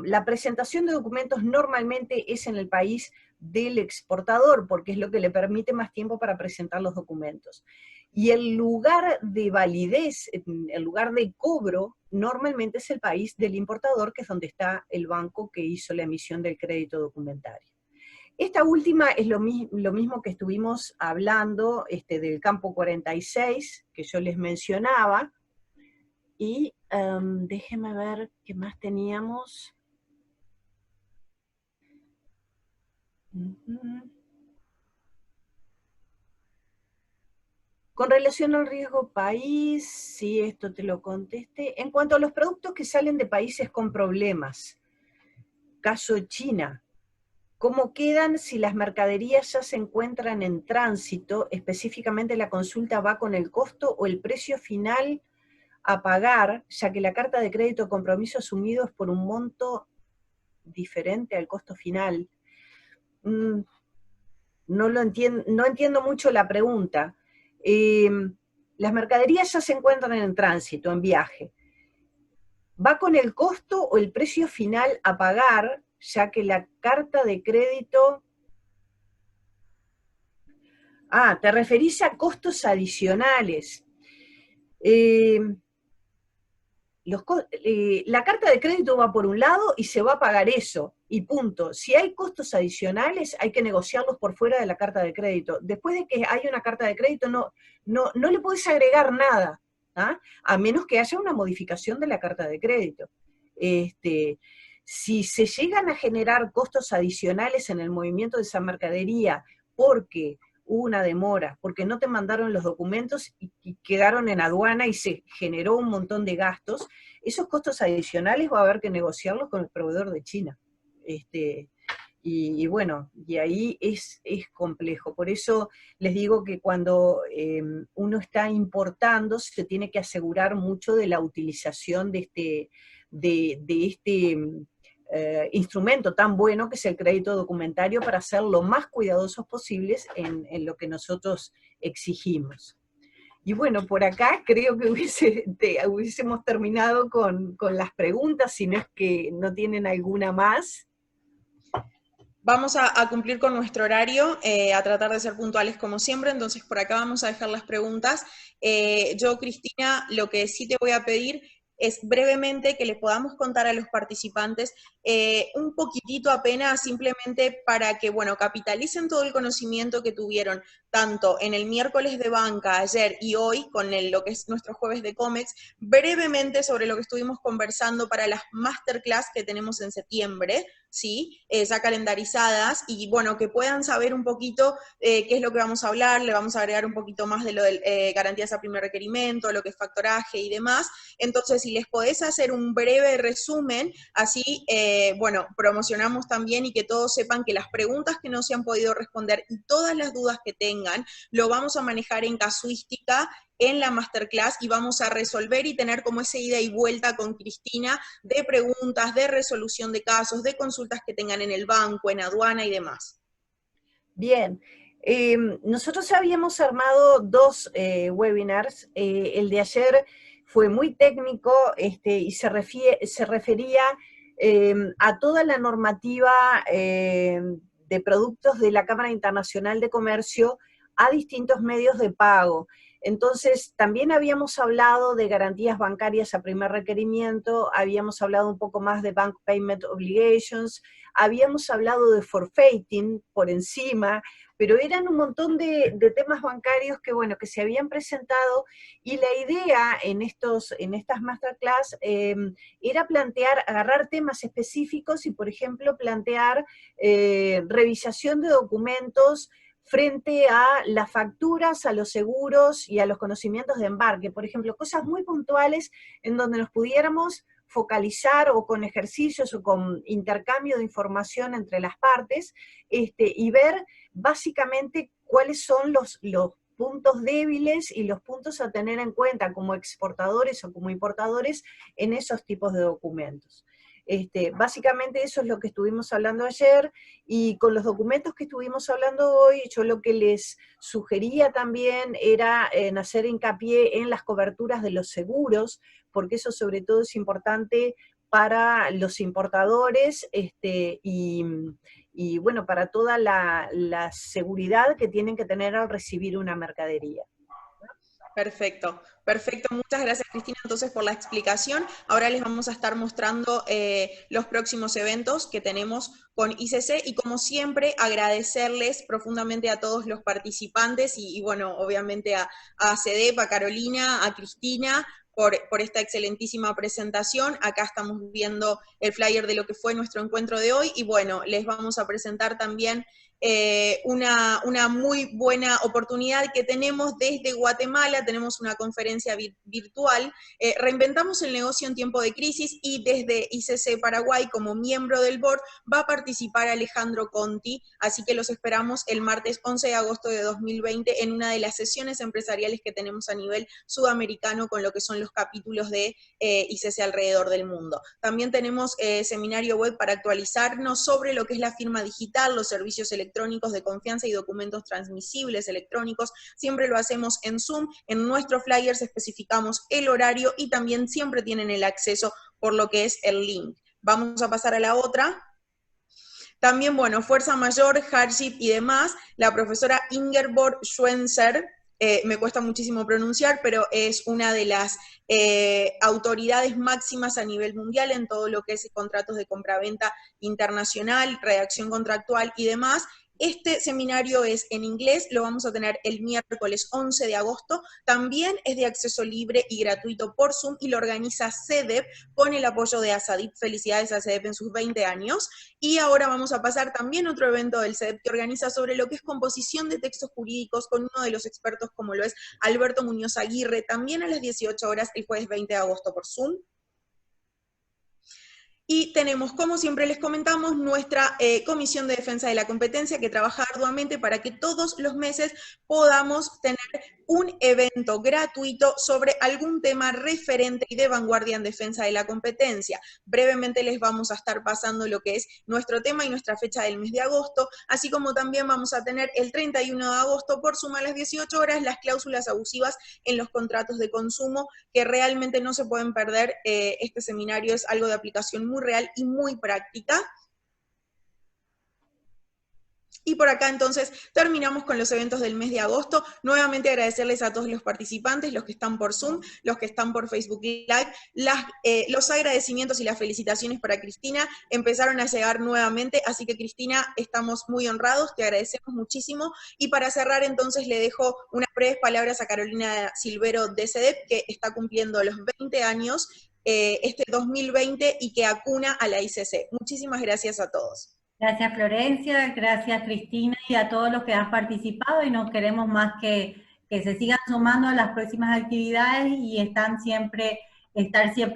la presentación de documentos normalmente es en el país del exportador, porque es lo que le permite más tiempo para presentar los documentos. Y el lugar de validez, el lugar de cobro, normalmente es el país del importador, que es donde está el banco que hizo la emisión del crédito documentario. Esta última es lo mismo que estuvimos hablando del campo 46, que yo les mencionaba, y déjenme ver qué más teníamos. Con relación al riesgo país, sí, esto te lo contesté. En cuanto a los productos que salen de países con problemas, caso China, ¿cómo quedan si las mercaderías ya se encuentran en tránsito? Específicamente la consulta va con el costo o el precio final a pagar, ya que la carta de crédito o compromiso asumido es por un monto diferente al costo final. No entiendo mucho la pregunta. Las mercaderías ya se encuentran en tránsito, en viaje. ¿Va con el costo o el precio final a pagar, ya que la carta de crédito... Ah, te referís a costos adicionales. La carta de crédito va por un lado y se va a pagar eso, y punto. Si hay costos adicionales, hay que negociarlos por fuera de la carta de crédito. Después de que hay una carta de crédito, no le podés agregar nada, ¿ah? A menos que haya una modificación de la carta de crédito. Si se llegan a generar costos adicionales en el movimiento de esa mercadería, porque hubo una demora, porque no te mandaron los documentos y quedaron en aduana y se generó un montón de gastos, esos costos adicionales va a haber que negociarlos con el proveedor de China. Y bueno, y ahí es complejo. Por eso les digo que cuando uno está importando, se tiene que asegurar mucho de la utilización de este instrumento tan bueno que es el crédito documentario, para ser lo más cuidadosos posibles en lo que nosotros exigimos. Y bueno, por acá creo que hubiésemos terminado con las preguntas, si no es que no tienen alguna más. Vamos a cumplir con nuestro horario, a tratar de ser puntuales como siempre, entonces por acá vamos a dejar las preguntas. Yo, Cristina, lo que sí te voy a pedir es brevemente que les podamos contar a los participantes un poquitito apenas, simplemente para que, bueno, capitalicen todo el conocimiento que tuvieron, tanto en el miércoles de banca, ayer y hoy, con lo que es nuestro jueves de COMEX, brevemente sobre lo que estuvimos conversando para las masterclass que tenemos en septiembre, ¿sí? Ya calendarizadas, y bueno, que puedan saber un poquito qué es lo que vamos a hablar. Le vamos a agregar un poquito más de lo de garantías a primer requerimiento, lo que es factoraje y demás. Entonces, si les podés hacer un breve resumen, así, bueno, promocionamos también, y que todos sepan que las preguntas que no se han podido responder y todas las dudas que tengan, lo vamos a manejar en casuística en la masterclass, y vamos a resolver y tener como esa ida y vuelta con Cristina de preguntas, de resolución de casos, de consultas que tengan en el banco, en aduana y demás. Bien, nosotros habíamos armado dos webinars. El de ayer fue muy técnico y se refería a toda la normativa de productos de la Cámara Internacional de Comercio a distintos medios de pago. Entonces, también habíamos hablado de garantías bancarias a primer requerimiento, habíamos hablado un poco más de Bank Payment Obligations, habíamos hablado de forfeiting por encima, pero eran un montón de temas bancarios que, bueno, que se habían presentado, y la idea en estas masterclass era agarrar temas específicos y, por ejemplo, plantear revisación de documentos frente a las facturas, a los seguros y a los conocimientos de embarque. Por ejemplo, cosas muy puntuales en donde nos pudiéramos focalizar, o con ejercicios o con intercambio de información entre las partes, y ver básicamente cuáles son los puntos débiles y los puntos a tener en cuenta como exportadores o como importadores en esos tipos de documentos. Básicamente eso es lo que estuvimos hablando ayer, y con los documentos que estuvimos hablando hoy, yo lo que les sugería también era hacer hincapié en las coberturas de los seguros, porque eso sobre todo es importante para los importadores, y y bueno, para toda la seguridad que tienen que tener al recibir una mercadería. Perfecto, perfecto. Muchas gracias, Cristina, entonces por la explicación. Ahora les vamos a estar mostrando los próximos eventos que tenemos con ICC y como siempre agradecerles profundamente a todos los participantes y bueno, obviamente a CEDEP, a Carolina, a Cristina, por esta excelentísima presentación. Acá estamos viendo el flyer de lo que fue nuestro encuentro de hoy y bueno, les vamos a presentar también una muy buena oportunidad que tenemos desde Guatemala. Tenemos una conferencia virtual, Reinventamos el negocio en tiempo de crisis, y desde ICC Paraguay, como miembro del board, va a participar Alejandro Conti, así que los esperamos el martes 11 de agosto de 2020 en una de las sesiones empresariales que tenemos a nivel sudamericano con lo que son los capítulos de ICC alrededor del mundo. También tenemos seminario web para actualizarnos sobre lo que es la firma digital, los servicios electrónicos de confianza y documentos transmisibles electrónicos. Siempre lo hacemos en Zoom. En nuestros flyers especificamos el horario y también siempre tienen el acceso por lo que es el link. Vamos a pasar a la otra. También, bueno, fuerza mayor, hardship y demás, la profesora Ingeborg Schwenzer, me cuesta muchísimo pronunciar, pero es una de las autoridades máximas a nivel mundial en todo lo que es contratos de compraventa internacional, redacción contractual y demás. Este seminario es en inglés, lo vamos a tener el miércoles 11 de agosto, también es de acceso libre y gratuito por Zoom y lo organiza CEDEP con el apoyo de ASADIP. Felicidades a CEDEP en sus 20 años. Y ahora vamos a pasar también a otro evento del CEDEP que organiza sobre lo que es composición de textos jurídicos con uno de los expertos como lo es Alberto Muñoz Aguirre, también a las 18 horas el jueves 20 de agosto por Zoom. Y tenemos, como siempre les comentamos, nuestra Comisión de Defensa de la Competencia que trabaja arduamente para que todos los meses podamos tener un evento gratuito sobre algún tema referente y de vanguardia en defensa de la competencia. Brevemente les vamos a estar pasando lo que es nuestro tema y nuestra fecha del mes de agosto, así como también vamos a tener el 31 de agosto por Zoom a las 18 horas las cláusulas abusivas en los contratos de consumo, que realmente no se pueden perder. Este seminario es algo de aplicación muy real y muy práctica. Y por acá entonces terminamos con los eventos del mes de agosto. Nuevamente agradecerles a todos los participantes, los que están por Zoom, los que están por Facebook Live. Los agradecimientos y las felicitaciones para Cristina empezaron a llegar nuevamente, así que Cristina, estamos muy honrados, te agradecemos muchísimo. Y para cerrar entonces le dejo unas breves palabras a Carolina Silvero de CEDEP, que está cumpliendo los 20 años este 2020 y que acuna a la ICC. Muchísimas gracias a todos. Gracias Florencia, gracias Cristina y a todos los que han participado, y no queremos más que se sigan sumando a las próximas actividades y estar siempre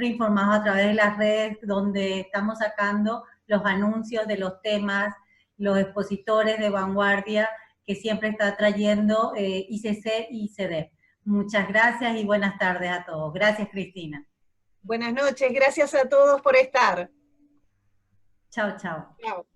informados a través de las redes donde estamos sacando los anuncios de los temas, los expositores de vanguardia que siempre está trayendo ICC y CEDEP. Muchas gracias y buenas tardes a todos. Gracias Cristina. Buenas noches, gracias a todos por estar. Chao, chao. Chao.